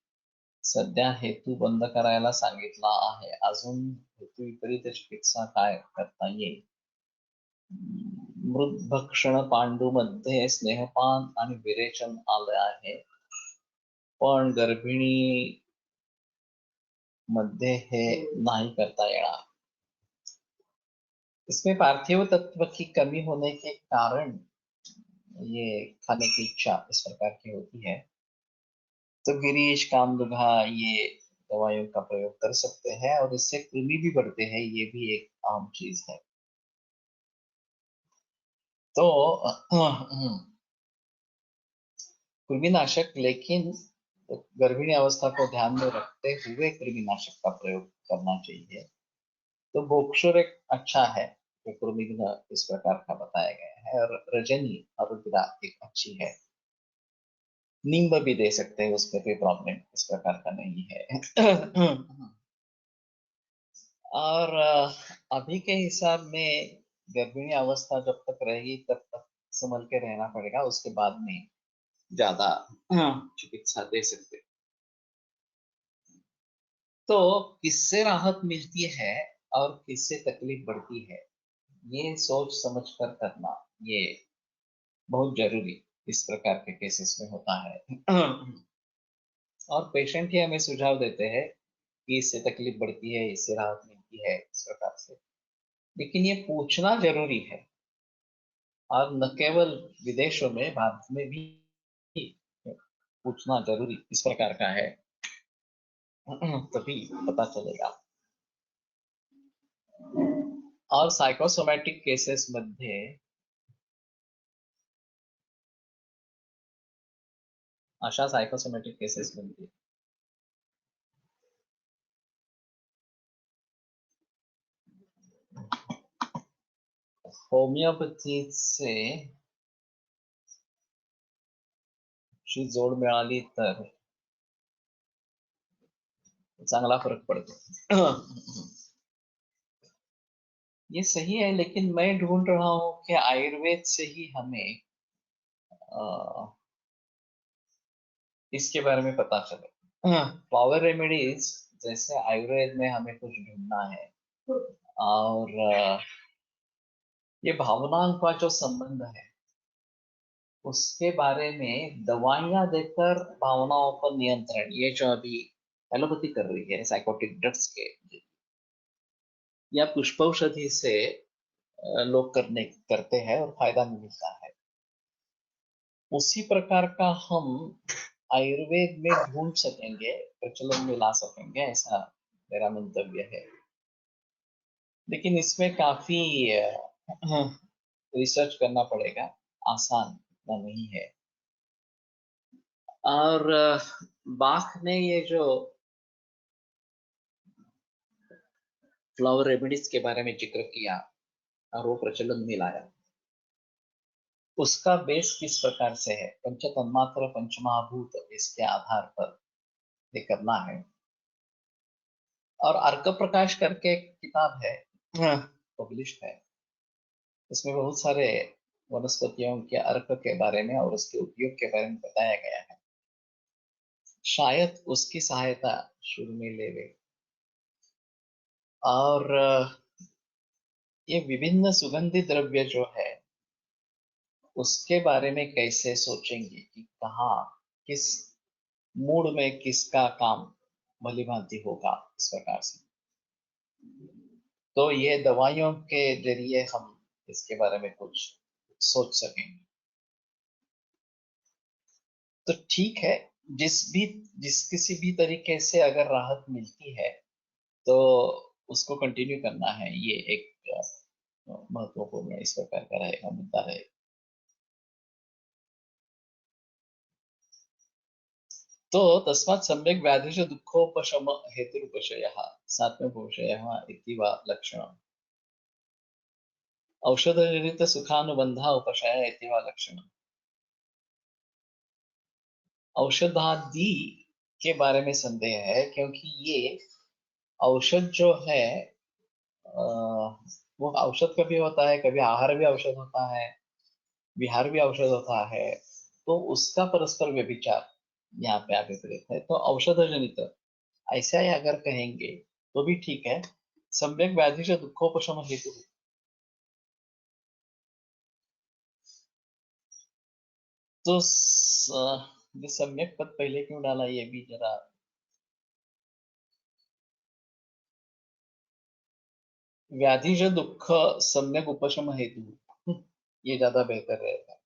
सध्या हेतू बंद करायला सांगितला आहे, अजून हेतू विपरीत चिकित्सा काय करता येईल? मृतभक्षण पांडू मध्ये स्नेहपान आणि विरेचन आले आहे, पण गर्भिणी मध्ये हे नहीं करता येणार। इसमें पार्थिव तत्व की कमी होने के कारण ये खाने की इच्छा इस प्रकार की होती है। तो गिरीश, कामदुघा ये दवाइयों का प्रयोग कर सकते हैं, और इससे कृमि भी बढ़ते हैं, ये भी एक आम चीज है। तो कृमिनाशक, लेकिन गर्भिणी अवस्था को ध्यान में रखते हुए कृमिनाशक का प्रयोग करना चाहिए। तो बोक्सोर एक अच्छा है, जो क्रोमिग्न इस प्रकार का बताया गया है, और रजनी अरुद्रा एक अच्छी है। नींब भी दे सकते हैं, उसमें कोई प्रॉब्लम इस प्रकार का नहीं है। और अभी के हिसाब में गर्भिणी अवस्था जब तक रहेगी तब तक संभल के रहना पड़ेगा, उसके बाद में ज्यादा चिकित्सा दे सकते। तो किससे राहत मिलती है और किससे तकलीफ बढ़ती है, ये सोच समझ कर करना, ये बहुत जरूरी इस प्रकार के केसेस में होता है। और पेशेंट ही हमें सुझाव देते हैं कि इससे तकलीफ बढ़ती है, इससे राहत मिलती है, इस प्रकार से। लेकिन ये पूछना जरूरी है, और न केवल विदेशों में, भारत में भी पूछना जरूरी इस प्रकार का है। तभी पता चलेगा। और साइकोसोमॅटिक केसेस मध्ये अशा सायकोसोमॅटिक केसेस मध्ये होमिओपॅथीचे शी जोड मिळाली तर चांगला फरक पड़तो। ये सही है, लेकिन मैं ढूंढ रहा हूँ कि आयुर्वेद से ही हमें इसके बारे में पता चले। फ्लावर रेमेडीज जैसे आयुर्वेद में हमें कुछ ढूंढना है, और ये भावनाओं का जो संबंध है उसके बारे में दवाइयां देकर भावनाओं पर नियंत्रण, ये जो अभी एलोपैथी कर रही है साइकोटिक ड्रग्स के, या पुष्पौषधि से लोग करते हैं और फायदा भी मिलता है, उसी प्रकार का हम आयुर्वेद में ढूंढ सकेंगे, प्रचलन में ला सकेंगे, ऐसा मेरा मंतव्य है। लेकिन इसमें काफी रिसर्च करना पड़ेगा, आसान इतना नहीं है। और बाख ने ये जो फ्लावर रेमेडीज के बारे में जिक्र किया और वो प्रचलन में लाया, उसका बेस किस प्रकार से है, पंच तन्मात्र पंचमहाभूत, इसके आधार पर ये करना है। और अर्क प्रकाश करके एक किताब है, पब्लिश्ड है, उसमें बहुत सारे वनस्पतियों के अर्क के बारे में और उसके उपयोग के बारे में बताया गया है। शायद उसकी सहायता शुरू में ले ले। और ये विभिन्न सुगंधित द्रव्य जो है उसके बारे में कैसे सोचेंगे कि कहाँ, किस मूड में किसका काम भली भांति होगा, इस प्रकार से। तो ये दवाइयों के जरिए हम इसके बारे में कुछ सोच सकेंगे। तो ठीक है, जिस किसी भी तरीके से अगर राहत मिलती है तो उसको कंटिन्यू करना है, ये एक महत्वपूर्ण इस प्रकार का रहेगा, मुद्दा रहेगा। तो तस्मात् सम्यक् व्याधिश दुःखोपशम हेतुरुपशयः सात्मकोपशयः इति वा लक्षणम्। औषधजनित सुखानुबंध उपशय इति वा लक्षणम्। औषधादि के बारे में संदेह है, क्योंकि ये औषध जो है वो औषध कभी होता है, कभी आहार भी औषध होता है, विहार भी औषध होता है, तो उसका परस्पर व्यभिचार यहाँ पे अभिप्रेत है। तो औषध जनित ऐसा ही अगर कहेंगे तो भी ठीक है। सम्यक व्याधि से दुखोपशम हेतु, तो ये सम्यक पद पहले क्यों डाला, ये भी जरा व्याधि जो दुख सम्यक उपशम हेतु, ये ज्यादा बेहतर रहेगा।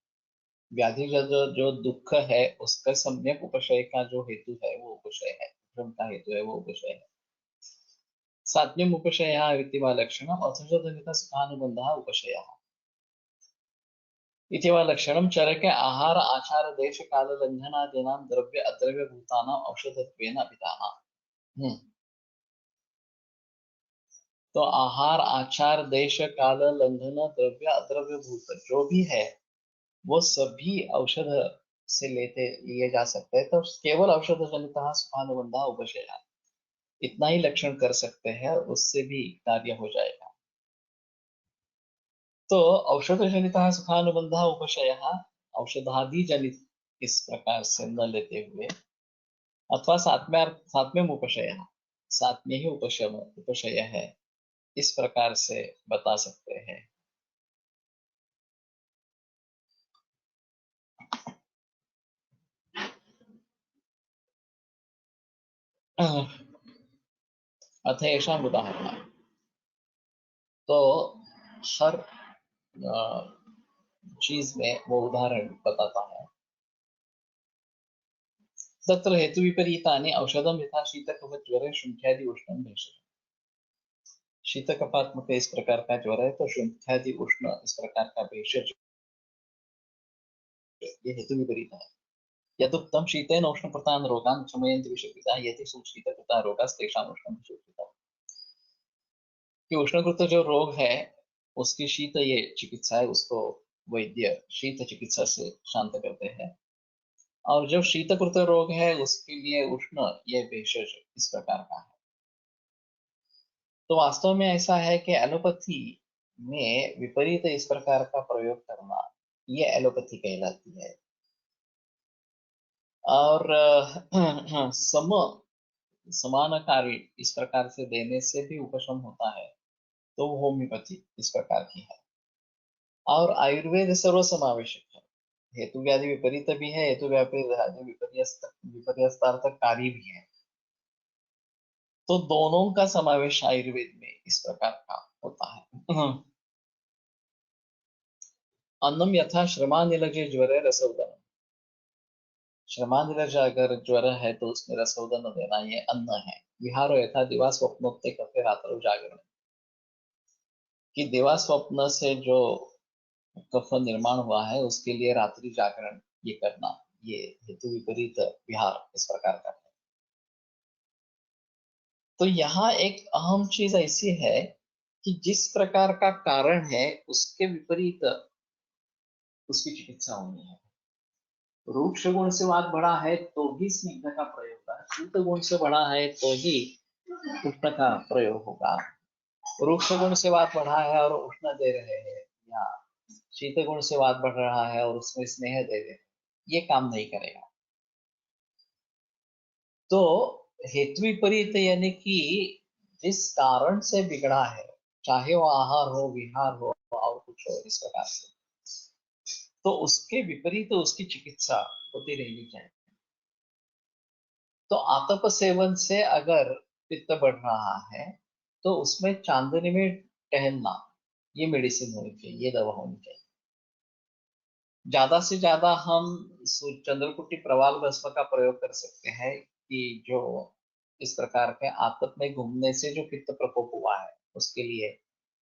व्याधि जो दुख है उसका सम्यक उपशय का जो हेतु है वो उपशय है, उपशम का हेतु है वो उपशय है। सात्म्यम उपशयः इति वा लक्षणम्, असंशोधनित सुखानुबंधः उपशयः। इति वा लक्षणं चरके आहार आचार देश काल लंघनादीनां द्रव्य अद्रव्य भूतानां औषधत्वेन अभिधाः। तो आहार आचार देश काल लंघन द्रव्य अद्रव्य भूत जो भी है वो सभी औषध से लेते लिए जा सकते हैं। तो केवल औषध जनित सुखानुबंध उपशय इतना ही लक्षण कर सकते हैं, उससे भी कार्य हो जाएगा। तो औषध जनित सुखानुबंध उपशय औषधादि जनित इस प्रकार से न लेते हुए अथवा सात्म्यम उपशय सात्म्य ही उपशय है, इस प्रकार से बता सकते हैं। अथ येषाम् उदाहरणम्। तो हर चीज में वो उदाहरण बताता है। तत्र हेतु विपरीतानि औषधम यथा शीत कफ ज्वर शुंठ्यादि उष्णम भेषज। शीत कफात्मक इस प्रकार का ज्वर है तो शुंठ्यादि उष्ण इस प्रकार का भेषज, ये हेतु विपरीत है। यदुक्तम शीतेन उष्ण प्रतान रोगान शमयन्ति विषकृता यदि शीतकृता रोगास्तेषाम् उष्णं विषकृता, कि उष्णकृत जो रोग है उसकी शीत ये चिकित्सा है, उसको वैद्य शीत चिकित्सा से शांत करते हैं। और जो शीतकृत रोग है उसके लिए उष्ण ये भेषज इस प्रकार का है। तो वास्तव में ऐसा है कि एलोपैथी में विपरीत इस प्रकार का प्रयोग करना ये एलोपैथी कहलाती है। और समान कार्य इस प्रकार से देने से भी उपशम होता है, तो होम्योपैथी इस प्रकार की है। और आयुर्वेद सर्वसमावेशक है, हेतु व्याधि विपरीत भी है, हेतु व्याधि विपर्यस्तार्थकारी भी है। तो दोनों का समावेश आयुर्वेद में इस प्रकार का होता है। अन्नम यथा श्रमानिलजे ज्वर रसोदन। श्रमानिलज अगर ज्वर है तो उसमें रसोदन देना, ये अन्न है। विहारो यथा दिवा स्वप्नोक्ते कफे रात्रो जागरण, कि दिवा स्वप्न से जो कफ निर्माण हुआ है उसके लिए रात्रि जागरण ये करना, ये हेतु विपरीत विहार इस प्रकार का है। तो यहाँ एक अहम चीज ऐसी है कि जिस प्रकार का कारण है उसके विपरीत उसकी चिकित्सा होनी है। रूक्ष गुण से वात बढ़ा है तो ही स्निग्ध का प्रयोग होगा, शीत गुण से बढ़ा है तो ही उष्ण का प्रयोग होगा। रूक्ष गुण से वात बढ़ा है और उष्ण दे रहे हैं, या शीत गुण से वात बढ़ रहा है और उसमें स्नेह दे रहे हैं, ये काम नहीं करेगा। तो हेतु विपरीत यानी कि जिस कारण से बिगड़ा है, चाहे वो आहार हो, विहार हो और कुछ हो इस प्रकार से, तो उसके विपरीत उसकी चिकित्सा होती रहनी चाहिए। तो आतप सेवन से अगर पित्त बढ़ रहा है तो उसमें चांदनी में टहलना ये मेडिसिन होनी चाहिए, ये दवा होनी चाहिए। ज्यादा से ज्यादा हम चंद्रकुट्टी प्रवाल भस्म का प्रयोग कर सकते हैं कि जो इस प्रकार के आतप में घूमने से जो पित्त प्रकोप हुआ है उसके लिए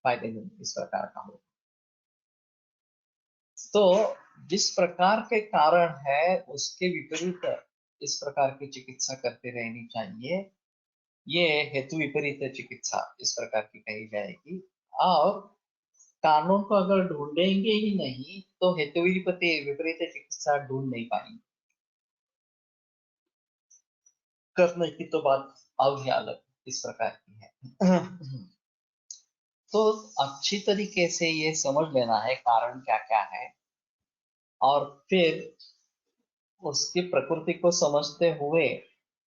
फायदेमंद इस प्रकार का हो। तो जिस प्रकार के कारण है उसके विपरीत इस प्रकार की चिकित्सा करते रहनी चाहिए, ये हेतु विपरीत चिकित्सा इस प्रकार की कही जाएगी। और कानून को अगर ढूंढेंगे ही नहीं तो हेतु विपरीत चिकित्सा ढूंढ नहीं पाएंगे। करने की तो बात अब ही अलग इस प्रकार की है। तो अच्छी तरीके से ये समझ लेना है कारण क्या क्या है, और फिर उसकी प्रकृति को समझते हुए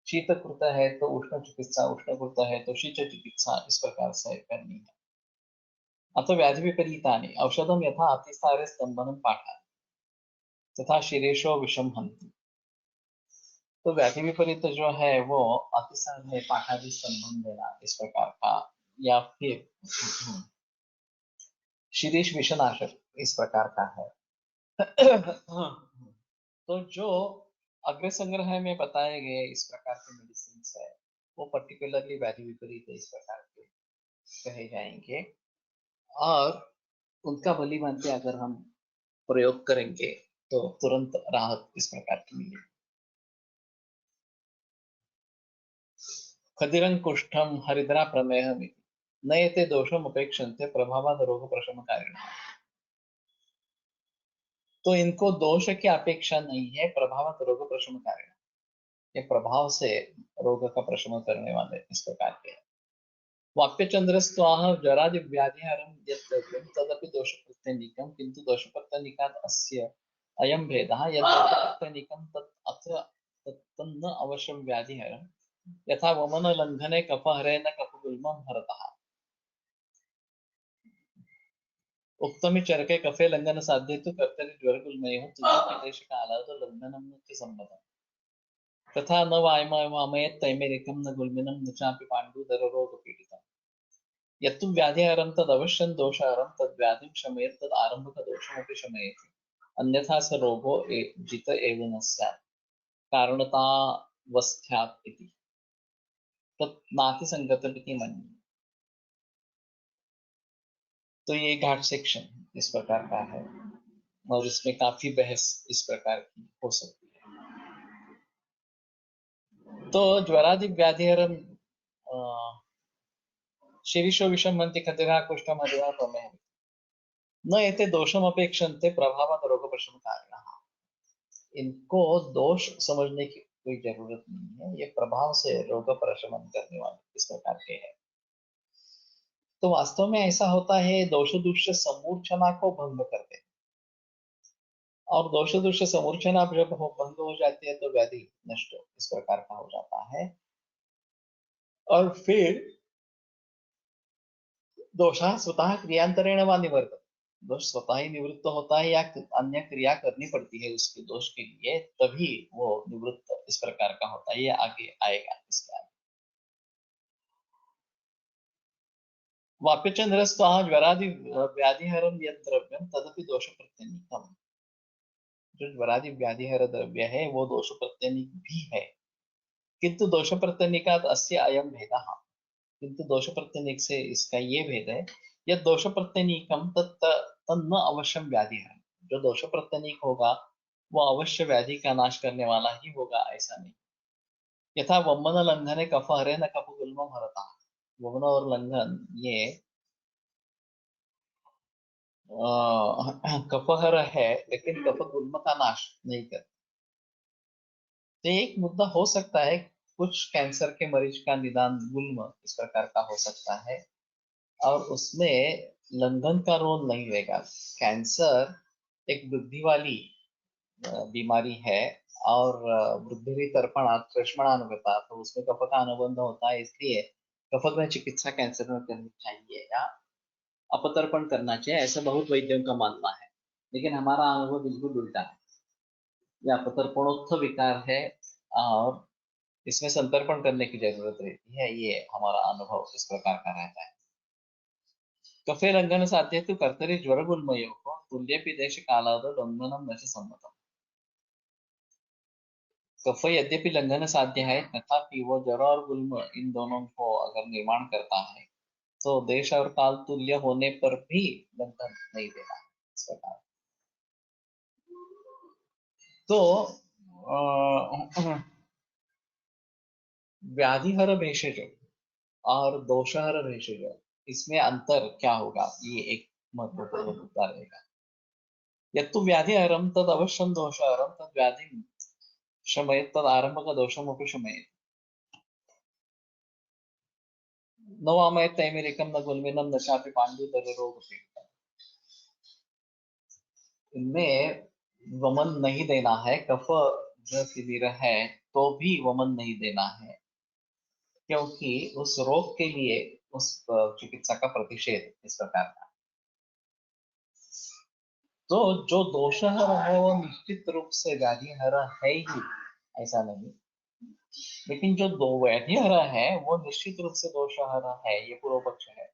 शीतकृत है तो उष्ण चिकित्सा, उष्णकृत है तो शीत चिकित्सा इस प्रकार से करनी है। अथ व्याधि विपरीतानि औषधम यथा अतिसारे स्तंभनम पाठा तथा शिरेशो विषम हंति। तो व्याधि विपरीत जो है वो अतिसार में पाठादि स्तंभन देना इस प्रकार का, या फिर शिरीष विषनाशक इस प्रकार का है। तो जो अग्र संग्रह में बताए गए इस प्रकार के मेडिसिन है वो पर्टिकुलरली व्याधि विपरीत इस प्रकार के कहे जाएंगे। और उनका भली भांति अगर हम प्रयोग करेंगे तो तुरंत राहत इस प्रकार की मिलेगी। खदिरं कुष्ठं हरिद्रा प्रमेहम् इति नयते दोषम अपेक्षन्ते प्रभावाद रोग प्रशमकारिणः। तो इनको दोष की अपेक्षा नहीं है, प्रभावाद रोग प्रशमकारिणः, ये प्रभाव से रोग का प्रशमन करने वाले इस प्रकार के हैं। वाप्यचंद्रस्त्वाह जरादि व्याधिहरं यत् द्रव्यं तदपि दोषप्रत्यनीकं किन्तु दोषप्रत्यनीकात् अस्य अयं भेदः यत् दोषप्रत्यनीकं तत् अत्र तन्न अवश्यं व्याधिहरं यथा वमनलङ्घने कफहरेण कफगुल्मं हरतः। उक्तमि चरके कफे लंघन साध्ये तु कर्तरि ज्वरगुल्मयोः तुल्यप्रदेशकालात् लंघनं न च सम्मतम्। तथा न वामयेत् तैमेरिकं न गुल्मिनं न चापि पाण्डुदररोगपीडितम्। यत्तु व्याधिहरं तदवश्यं दोषहरं तद्व्याधिं शमयेत् तद् आरम्भकदोषमपि शमयति अन्यथा स रोगो जित एव न स्यात् कारणतावस्थ्यात् इति तत् नातिसंगतमिति मन्ये। तो ये घाट सेक्शन इस प्रकार का है और इसमें काफी बहस इस प्रकार की हो सकती है। तो ज्वरादि व्याधिहरम शीर्षो विषम मंति खतिरा कुष्ठम हरिवा प्रमेह न एते दोषम अपेक्षन्ते प्रभावात रोग प्रशम कारणः। इनको दोष समझने की कोई जरूरत नहीं है, ये प्रभाव से रोग प्रशमन करने वाले इस प्रकार के हैं। तो वास्तव में ऐसा होता है, दोष दुष्ट समूर्छना को भंग करते हैं और दोष दुष्ट समूर्छना जब भंग हो जाती है तो व्याधि नष्ट इस प्रकार का हो जाता है और फिर दोषा स्वतः क्रियांतरेण व निवर्तते, दोष स्वतः ही निवृत्त होता है या अन्य क्रिया करनी पड़ती है उसके दोष के लिए, तभी वो निवृत्त इस प्रकार का होता है। ये आगे आएगा इसके आगे। वाप्यचंद्रस्त्वाह ज्वरादि व्याधिहरम यद द्रव्यम तदपि दोष प्रत्यनीकम। जो ज्वरादि व्याधिहर द्रव्य है वो दोष प्रत्यनीक भी है, किंतु दोष प्रत्यनीकात अस्य अयम भेदः, किंतु दोष प्रत्यनीक से इसका ये भेद है यह दोष प्रत्यनीकम तन्न अवश्यम व्याधि है। जो दोष प्रत्यनीक होगा वो अवश्य व्याधि का नाश करने वाला ही होगा, ऐसा नहीं। यथा वमन लंघने कफ हरे न कफ गुल्मम हरता। वमन और लंघन ये कफहर है लेकिन कफ गुल्म का नाश नहीं करता। तो एक मुद्दा हो सकता है, कुछ कैंसर के मरीज का निदान गुल्म इस प्रकार का हो सकता है और उसमें लंघन का रोल नहीं रहेगा। कैंसर एक वृद्धि वाली बीमारी है और वृद्धि तर्पण कृष्णानुगता, तो उसमें कफ का अनुबंध होता है, इसलिए कफक में चिकित्सा कैंसर में करनी चाहिए या अपतर्पण करना चाहिए, ऐसा बहुत वैद्यों का मानना है। लेकिन हमारा अनुभव बिल्कुल उल्टा है, यह अपतर्पणोत्थ विकार है और इसमें संतर्पण करने की जरूरत रहती है, ये हमारा अनुभव इस प्रकार का रहता है। कफे लंघन साध्य तो कर्तरि ज्वरगुल्मयोः तुल्येऽपि देशकालादौ लंघनं न च सम्मतम्। कफ यद्यपि लंघन साध्य है तथापि वो ज्वर और गुल्म इन दोनों को अगर निर्माण करता है तो देश और काल तुल्य होने पर भी लंघन नहीं देना है इस प्रकार। तो व्याधिहर भेषज और दोषहर भेषज, इसमें अंतर क्या होगा, ये एक महत्वपूर्ण मुद्दा रहेगा। यत्तु व्याधिहरम तद अवश्यम दोषहरम तद व्याधि शमयेत् तद आरंभक दोषमपि शमयेत्। न वामयेत् तैमेरिकं न गुल्मिनं न चापि पाण्डुदररोगपीडितम्। इनमें वमन नहीं देना है, कफ जो शिविर है तो भी वमन नहीं देना है, क्योंकि उस रोग के लिए उस चिकित्सा का प्रतिषेध इस प्रकार का। तो जो दोषहर है वो निश्चित रूप से व्याधिहर है ही, ऐसा नहीं, लेकिन जो दो व्याधिहर है वो निश्चित रूप से दोषहर है, ये पूर्व पक्ष है।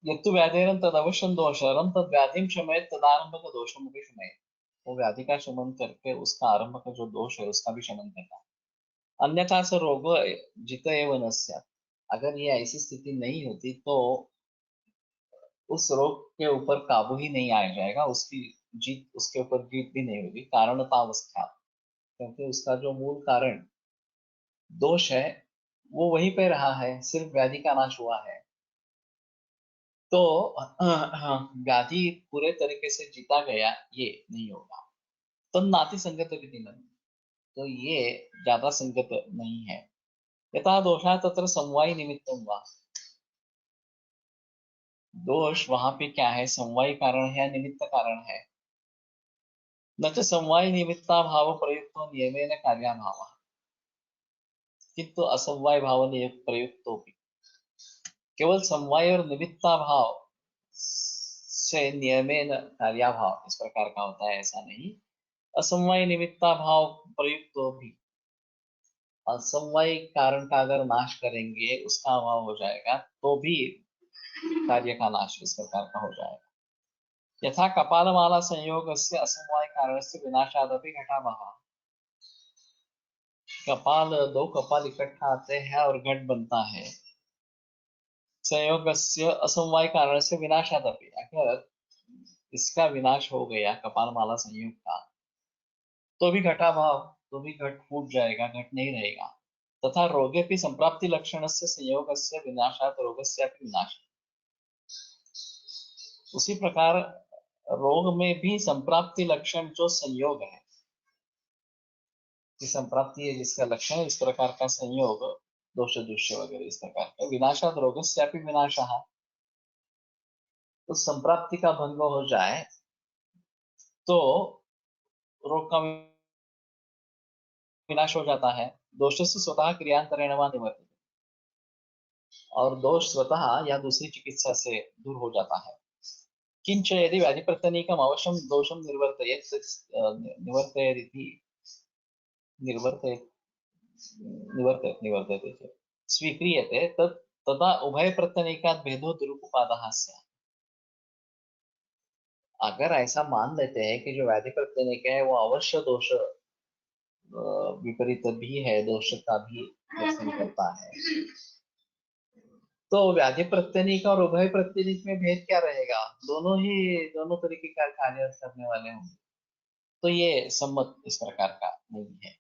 यत्तु व्याधिहरं तद अवश्यं दोषहरं तद व्याधिं शमयेत् तदारंभक दोषमपि शमयेत्। वो व्याधि का शमन करके उसका आरंभ का जो दोष है उसका भी शमन करता है। अन्यथा स रोग जित एव न स्यात्। अगर ये ऐसी स्थिति नहीं होती तो उस रोग के ऊपर काबू ही नहीं आ जाएगा, उसकी जीत, उसके ऊपर जीत भी नहीं होगी। कारणतावस्था, क्योंकि उसका जो मूल कारण दोष है वो वहीं पे रहा है, सिर्फ व्याधि का नाश हुआ है। तो व्याधि पूरे तरीके से जीता गया ये नहीं होगा। तो नाति संगत विधि नहीं, तो ये ज्यादा संगत नहीं है। यथा दोषा तत्र समवायी निमित्तम वा, दोष वहां पे क्या है, समवायी कारण है या निमित्त कारण है। न च समवायी निमित्ता भाव प्रयुक्तो नियमेन कार्याभाव, किंतु असमवाय भाव प्रयुक्तो भी। केवल समवाय और निमित्ता भाव से नियमेन कार्याभाव इस प्रकार का होता है, ऐसा नहीं। असमवाय निमित्ता भाव प्रयुक्तो भी, असमवाय कारण का अगर नाश करेंगे, उसका अभाव हो जाएगा, तो भी कार्य का नाश इस प्रकार का हो जाएगा। यथा कपालमाला संयोग से असमवाय कारण से विनाशादपि घटाभाव, कपाल, दो कपाल इकट्ठा आते हैं और घट बनता है, संयोग से असमवाय कारण से विनाशादपि, अगर इसका विनाश हो गया कपाल माला संयोग का, तो भी घटाभाव, तो भी घट फूट जाएगा, घट नहीं रहेगा। तथा रोगे भी संप्राप्ति लक्षण से संयोग से विनाशात रोग से विनाश, उसी प्रकार रोग में भी संप्राप्ति लक्षण जो संयोग है, कि संप्राप्ति है जिसका लक्षण, इस प्रकार का संयोग, दोष दृश्य वगैरह इस प्रकार का, विनाशात रोग से विनाश, तो संप्राप्ति का भंग हो जाए तो रोग का विनाश हो जाता है। दोष से स्वतः क्रियांतरेण वा निवर्तते, और दोष स्वतः या दूसरी चिकित्सा से दूर हो जाता है। किंच यदि व्याधि प्रत्यनीकम अवश्यम दोषम निर्वर्तयेत्, निवर्तयेदिति, निर्वर्तयेत्, निवर्तयेत् निवर्तयते चेत् स्वीक्रियते तत्, तदा उभय प्रत्यनीकात् भेदो दुरुपपादः स्यात्। अगर ऐसा मान लेते हैं कि जो व्याधि प्रत्यनीक है वो अवश्य दोष विपरीत भी है, दोष का भी दर्शन करता है, तो व्याधि प्रत्यनीक और उभय प्रत्यनीक में भेद क्या रहेगा, दोनों ही दोनों तरीके का कार्य करने वाले होंगे, तो ये सम्मत इस प्रकार का नहीं है।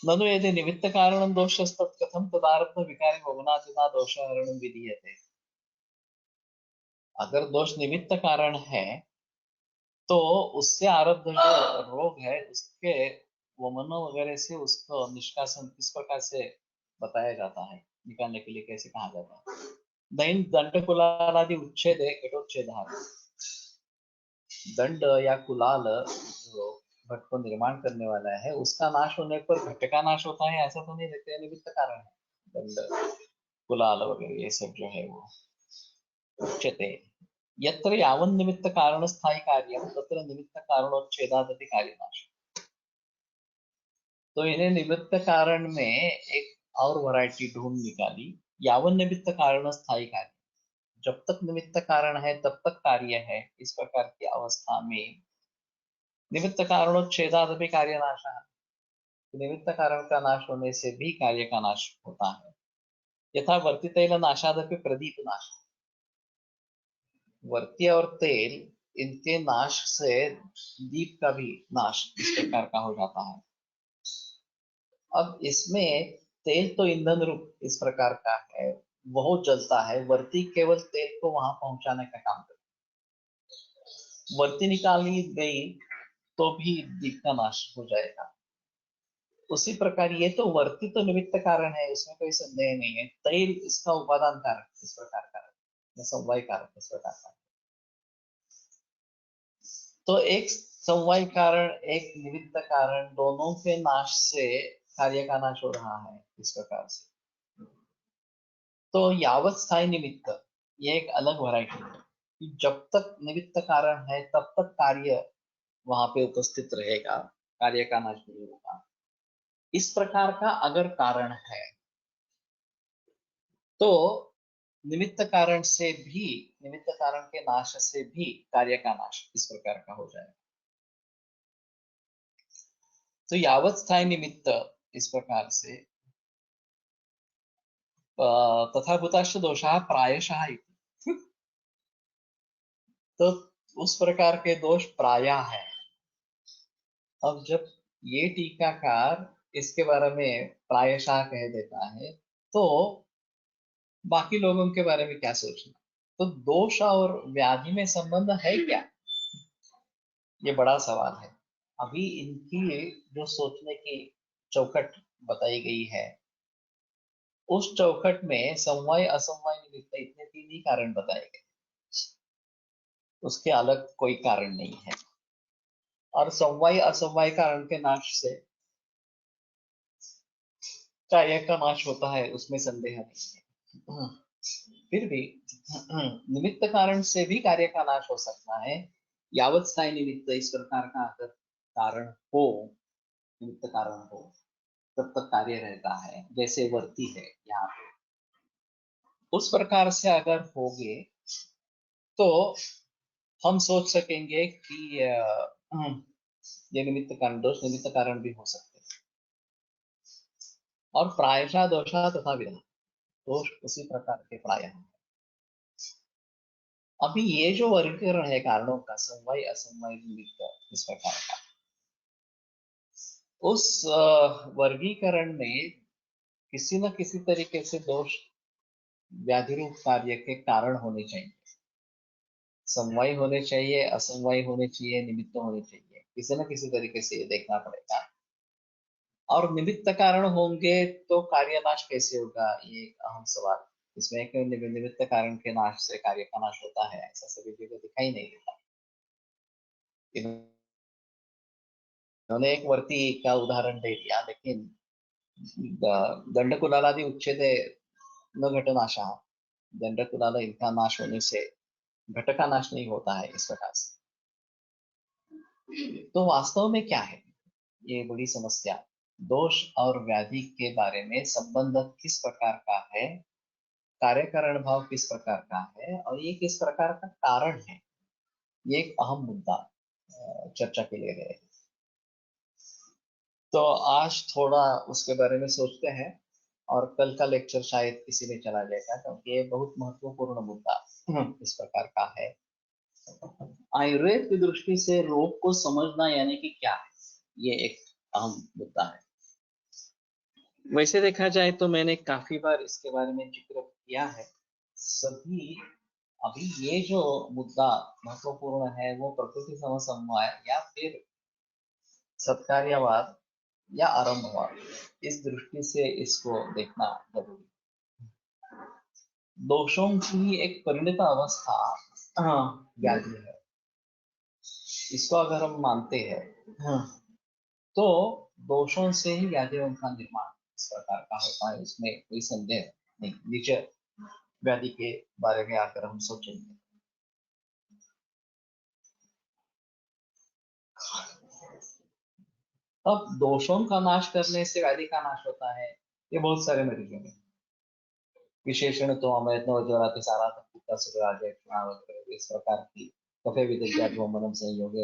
ननु यदि निमित्त कारणं दोषस्तत् कथं तदारब्ध विकारी भवनादिना दोषहरणं विधीयते, अगर दोष निमित्त कारण है तो उससे आरब्ध जो रोग है उसके वमन वगैरह से उसको निष्कासन किस प्रकार से बताया जाता है, निकालने के लिए कैसे कहा जाता है। दैन दंड कुलाल आदि उच्छेद है, घटोच्छेद, दंड या कुलाल जो घट को निर्माण करने वाला है, उसका नाश होने पर घट का नाश होता है, ऐसा तो नहीं देखते, निमित्त कारण है दंड कुलाल वगैरह ये सब जो है वो उच्यते। यत्र यावन् निमित्त कारण स्थायी कार्यम तत्र निमित्त कारणोच्छेदादपि कार्यनाश, तो इन्हें निमित्त कारण में एक और वैरायटी ढूंढ निकाली। यावन निमित्त कारण स्थायी कार्य, जब तक निमित्त कारण है तब तक कार्य है, इस प्रकार की अवस्था में निमित्त कारणोच्छेदादपि कार्यनाश, निमित्त कारण का नाश होने से भी कार्य का नाश होता है। यथा वर्ती तैल नाशादपि प्रदीप नाश, वर्ती और तेल, इनके नाश से दीप का भी नाश इस प्रकार का हो जाता है। अब इसमें तेल तो ईंधन रूप इस प्रकार का है, वो जलता है, वर्ती केवल तेल को वहां पहुंचाने का काम करती है। वर्ती निकाली गई तो भी दीप का नाश हो जाएगा। उसी प्रकार ये तो वर्ती तो निमित्त कारण है, इसमें कोई संदेह नहीं है। तेल इसका उपादान कारक इस प्रकार का है, समवाय कारक इस प्रकार का। तो एक समवाय कारण, एक निमित्त कारण, दोनों के नाश से कार्य का नाश हो रहा है इस प्रकार से। तो यावत स्थायी निमित्त, ये एक अलग वैरायटी है कि जब तक निमित्त कारण है तब तक कार्य वहां पे उपस्थित रहेगा, कार्य का नाश नहीं होगा। इस प्रकार का अगर कारण है तो निमित्त कारण से भी, निमित्त कारण के नाश से भी कार्य का नाश इस प्रकार का हो जाएगा। तो यावत स्थायी निमित्त इस प्रकार से तथा भूताश्च दोषाः प्रायशः इति। तो उस प्रकार के दोष प्रायः है। अब जब ये टीकाकार इसके बारे में प्रायशः कह देता है, तो बाकी लोगों के बारे में क्या सोचना? तो दोष और व्याधि में संबंध है क्या? ये बड़ा सवाल है। अभी इनकी जो सोचने की चौखट बताई गई है, उस चौखट में समवाय असमवाय निमित्त इतने तीन ही कारण बताए गए, उसके अलग कोई कारण नहीं है। और समवाय असमवाय कारण के नाश से कार्य का नाश होता है, उसमें संदेह नहीं है। फिर भी निमित्त कारण से भी कार्य का नाश हो सकता है। यावत स्थायी निमित्त इस प्रकार का अगर कारण हो, निमित्त कारण हो, तब तक कार्य रहता है, जैसे वर्ती है यहाँ पे। उस प्रकार से अगर होगे तो हम सोच सकेंगे कि ये निमित्त कारण, दोष निमित्त कारण भी हो सकते हैं। और प्रायशः दोषा तथा विधा, दोष उसी प्रकार के प्रायः हैं। अभी ये जो वर्गीकरण है कारणों का, समवाय असमवाय निमित्त इस प्रकार का, उस वर्गीकरण में किसी न किसी तरीके से दोष व्याधि रूप कार्य के कारण होने चाहिए। समवाय होने चाहिए, असमवाय होने चाहिए, निमित्त होने चाहिए, किसी न किसी तरीके से ये देखना पड़ेगा। और निमित्त कारण होंगे तो कार्यनाश कैसे होगा, ये एक अहम सवाल। इसमें एक निमित्त कारण के नाश से कार्य का नाश होता है, ऐसा सभी जगह दिखाई नहीं देता। इन्होंने एक वर्ती का उदाहरण दे दिया, लेकिन दंडकुलालादि उच्चेदे न घटनाशः, दंडकुलाल इनका नाश होने से घट का नाश नहीं होता है, इस प्रकार से। तो वास्तव में क्या है ये बड़ी समस्या? दोष और व्याधि के बारे में संबंध किस प्रकार का है, कार्य कारण भाव किस प्रकार का है, और ये किस प्रकार का कारण है, ये एक अहम मुद्दा चर्चा के लिए रहे। तो आज थोड़ा उसके बारे में सोचते हैं, और कल का लेक्चर शायद इसी में चला जाएगा, क्योंकि ये बहुत महत्वपूर्ण मुद्दा इस प्रकार का है। आयुर्वेद की दृष्टि से रोग को समझना यानी कि क्या है, ये एक अहम मुद्दा है। वैसे देखा जाए तो मैंने काफी बार इसके बारे में जिक्र किया है। सभी अभी ये जो मुद्दा महत्वपूर्ण है, वो प्रकृति समसमवाय या फिर सत्कार्यवाद या आरंभवाद, इस दृष्टि से इसको देखना जरूरी। दोषों की एक परिणत अवस्था व्याधि है, इसको अगर हम मानते हैं तो दोषों से ही व्याधियों का निर्माण इस प्रकार का होता है, इसमें कोई संदेह नहीं। नीचे व्याधि के बारे में आकर हम सोचेंगे। अब दोषों का नाश करने से व्याधि का नाश होता है, ये बहुत सारे मरीजों में विशेषण तो हमें ज्वरा सारा इस प्रकार की कफे विद्या संयोग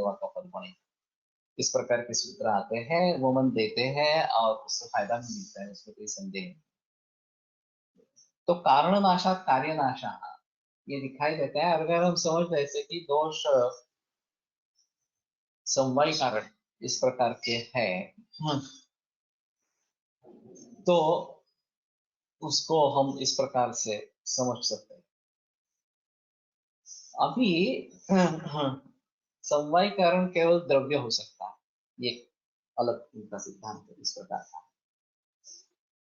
इस प्रकार के सूत्र आते हैं, वो मन देते हैं और उससे फायदा भी मिलता है, उसमें कोई संदेह नहीं। तो कारण नाशा कार्य नाशा ये दिखाई देता है। अगर हम समझ रहे कि दोष समवाय कारण इस प्रकार के हैं, तो उसको हम इस प्रकार से समझ सकते हैं। अभी समवाय कारण केवल द्रव्य हो सकता है, ये अलग उनका सिद्धांत है इस प्रकार का।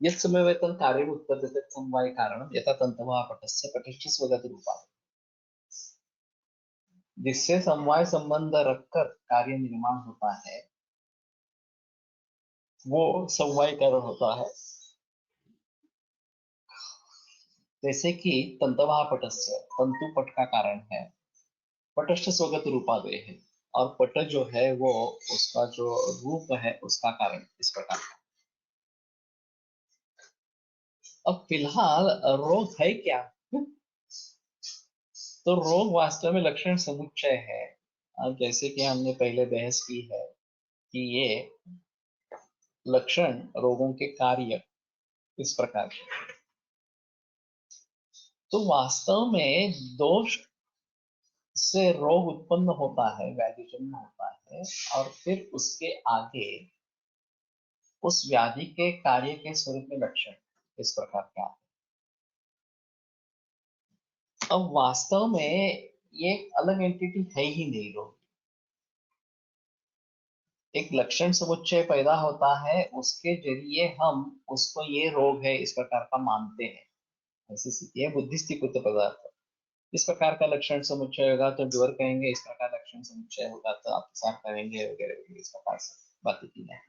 यत् समय वेतन कार्य उत्पद्यते समवाय कारण यथा तंतवः पटस्य पटिष्ठ स्वगत रूपा, जिससे समवाय संबंध रखकर कार्य निर्माण होता है, वो समवाय कारण होता है। जैसे कि तंतवः पटस्य, तंतु पट का कारण है, पटस्थ स्वगत रूपादय है, और पट जो है वो उसका जो रूप है उसका कारण, इस प्रकार का। अब फिलहाल रोग है क्या? तो रोग वास्तव में लक्षण समुच्चय है। अब जैसे कि हमने पहले बहस की है कि ये लक्षण रोगों के कार्य इस प्रकार के, तो वास्तव में दोष से रोग उत्पन्न होता है, व्याधि जन्म होता है, और फिर उसके आगे उस व्याधि के कार्य के स्वरूप में लक्षण इस प्रकार के आते हैं। अब वास्तव में ये एक अलग एंटिटी है ही नहीं रोग। एक लक्षण समुच्चय पैदा होता है, उसके जरिए हम उसको ये रोग है इस प्रकार का मानते हैं। ऐसी स्थिति है बुद्धिस्थित पदार्थ। इस प्रकार का लक्षण समुच्चय होगा तो ज्वर कहेंगे, इस प्रकार लक्षण समुच्चय होगा तो आप साफ कहेंगे वगैरह वगैरह, इस प्रकार से बातें की जाए।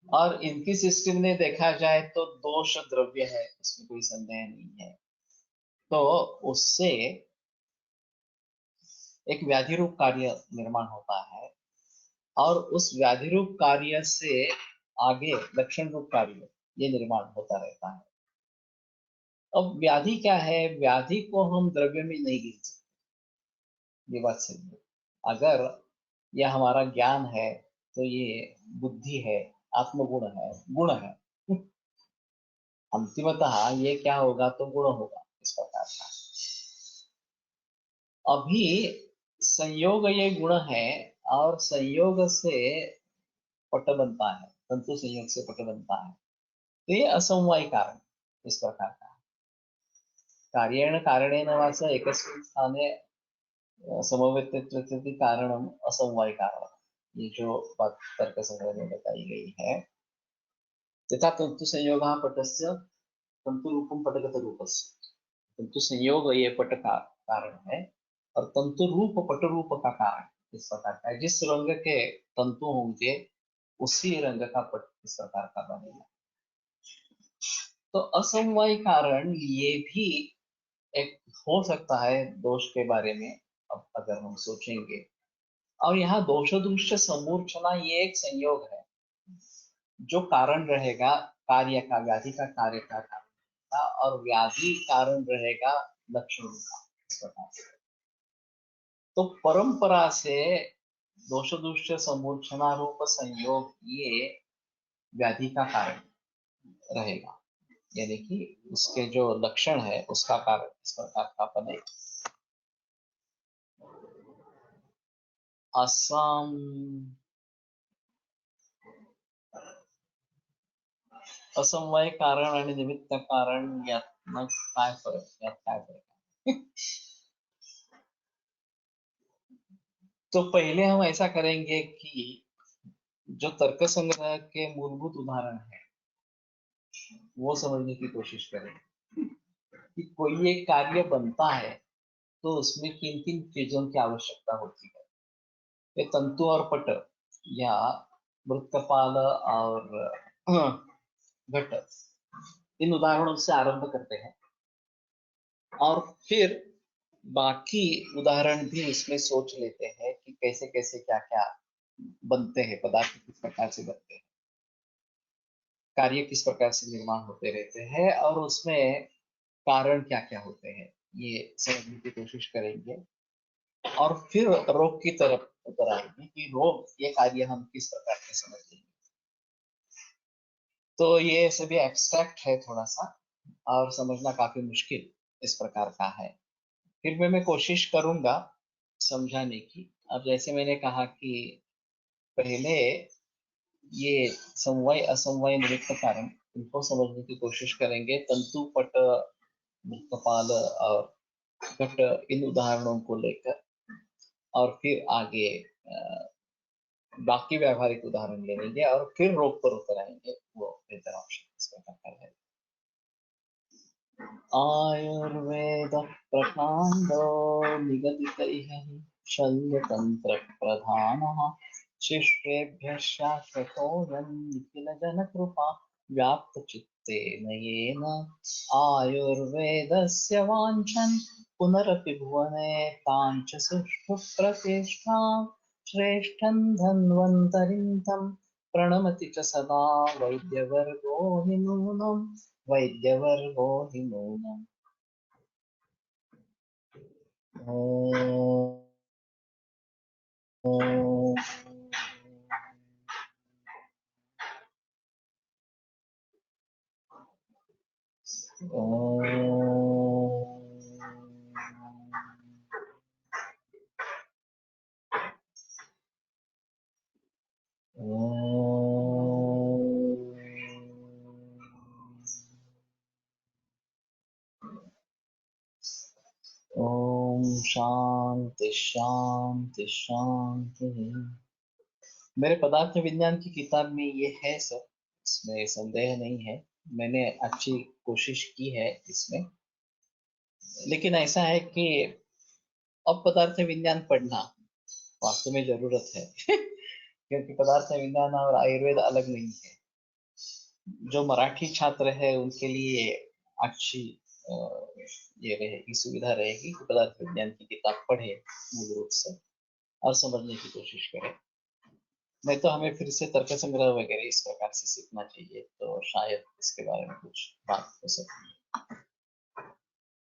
और इनकी सिस्टम में देखा जाए तो दोष द्रव्य है, इसमें कोई संदेह नहीं है। तो उससे एक व्याधि रूप कार्य निर्माण होता है, और उस व्याधि रूप कार्य से आगे लक्षण रूप कार्य ये निर्माण होता रहता है। अब व्याधि क्या है? व्याधि को हम द्रव्य में नहीं गिन सकते, ये बात सही है। अगर यह हमारा ज्ञान है तो ये बुद्धि है, आत्मगुण है, गुण है। अंतिमतः ये क्या होगा? तो गुण होगा इस प्रकार का। अभी संयोग ये गुण है, और संयोग से पट बनता है, तंतु संयोग से पट बनता है। तो ये असमवाय कारण इस प्रकार का। कार्येण कारणेन वाच एकस्मिन् स्थाने समवेत कारणम असमवाय कारण, ये जो बात तर्क संग्रह में बताई गई है। तथा तंतु संयोग पटस्य तंतु रूपम पटगत रूपस्य। तंतु संयोग ये पट का कारण है, और तंतु रूप पट रूप का कारण इस प्रकार का है। जिस रंग के तंतु होंगे उसी रंग का पट इस प्रकार का बनेगा। तो असमवाय कारण ये भी एक हो सकता है दोष के बारे में, अब अगर हम सोचेंगे। और यहाँ दोष दृश्य समूर्छना ये एक संयोग है, जो कारण रहेगा कार्य का, व्याधि का कार्य का कारण रहेगा, और व्याधि कारण रहेगा लक्षणों का इस प्रकार से। तो परंपरा से दोष दृश्य समूर्छना रूप संयोग ये व्याधि का कारण रहेगा, यानी कि उसके जो लक्षण है उसका कारण इस प्रकार का बनेगा। असम असमवाय कारण आणि निमित्त कारण यात काय फरक, यात काय फरक है? तो पहले हम ऐसा करेंगे कि जो तर्क संग्रह के मूलभूत उदाहरण है वो समझने की कोशिश करेंगे कि कोई एक कार्य बनता है तो उसमें किन किन चीजों की आवश्यकता होती है। ये तंतु और पट, या मृत कपाल और घट, इन उदाहरणों से आरंभ करते हैं, और फिर बाकी उदाहरण भी इसमें सोच लेते हैं कि कैसे कैसे क्या क्या बनते हैं, पदार्थ किस प्रकार से बनते हैं, कार्य किस प्रकार से निर्माण होते रहते हैं, और उसमें कारण क्या क्या होते हैं, ये समझने की कोशिश करेंगे। और फिर रोग की तरफ उतर आएंगे कि रोग ये कार्य हम किस प्रकार से समझेंगे। तो ये सभी एब्स्ट्रैक्ट है थोड़ा सा, और समझना काफी मुश्किल इस प्रकार का है। फिर भी मैं कोशिश करूंगा समझाने की। अब जैसे मैंने कहा कि पहले ये समवाय असमवाय निमित्त कारण, इनको समझने की कोशिश करेंगे, तंतु पट कपाल और घट, इन उदाहरणों को लेकर, और फिर आगे बाकी व्यावहारिक उदाहरण ले लेंगे, और फिर रोग पर उतर आएंगे, वो बेहतर ऑप्शन इस प्रकार का है। आयुर्वेद प्रकांडो निगदितैः शल्यतंत्र प्रधानः शिष्टेभ्यः शाश्वतोऽयं निखिलजनकृपा व्याप्तचित्तेन येन आयुर्वेदस्य वाञ्छन् पुनरपि भुवने ताञ्च सुष्ठु प्रतिष्ठां श्रेष्ठं धन्वन्तरिं तं प्रणमति च सदा वैद्यवर्गो हि नूनम् वैद्यवर्गो हि नूनम्। ॐ ओम शांति शांति शांति। मेरे पदार्थ विज्ञान की किताब में ये है सर, इसमें संदेह नहीं है। मैंने अच्छी कोशिश की है इसमें, लेकिन ऐसा है कि अब पदार्थ विज्ञान पढ़ना वास्तव में जरूरत है क्योंकि पदार्थ विज्ञान और आयुर्वेद अलग नहीं है। जो मराठी छात्र है उनके लिए अच्छी अ, ये रहेगी, सुविधा रहेगी कि पदार्थ विज्ञान की किताब पढ़े मूल रूप से और समझने की कोशिश करें। नहीं तो हमें फिर से तर्क संग्रह वगैरह इस प्रकार से सीखना चाहिए, तो शायद इसके बारे में कुछ बात हो सकती है।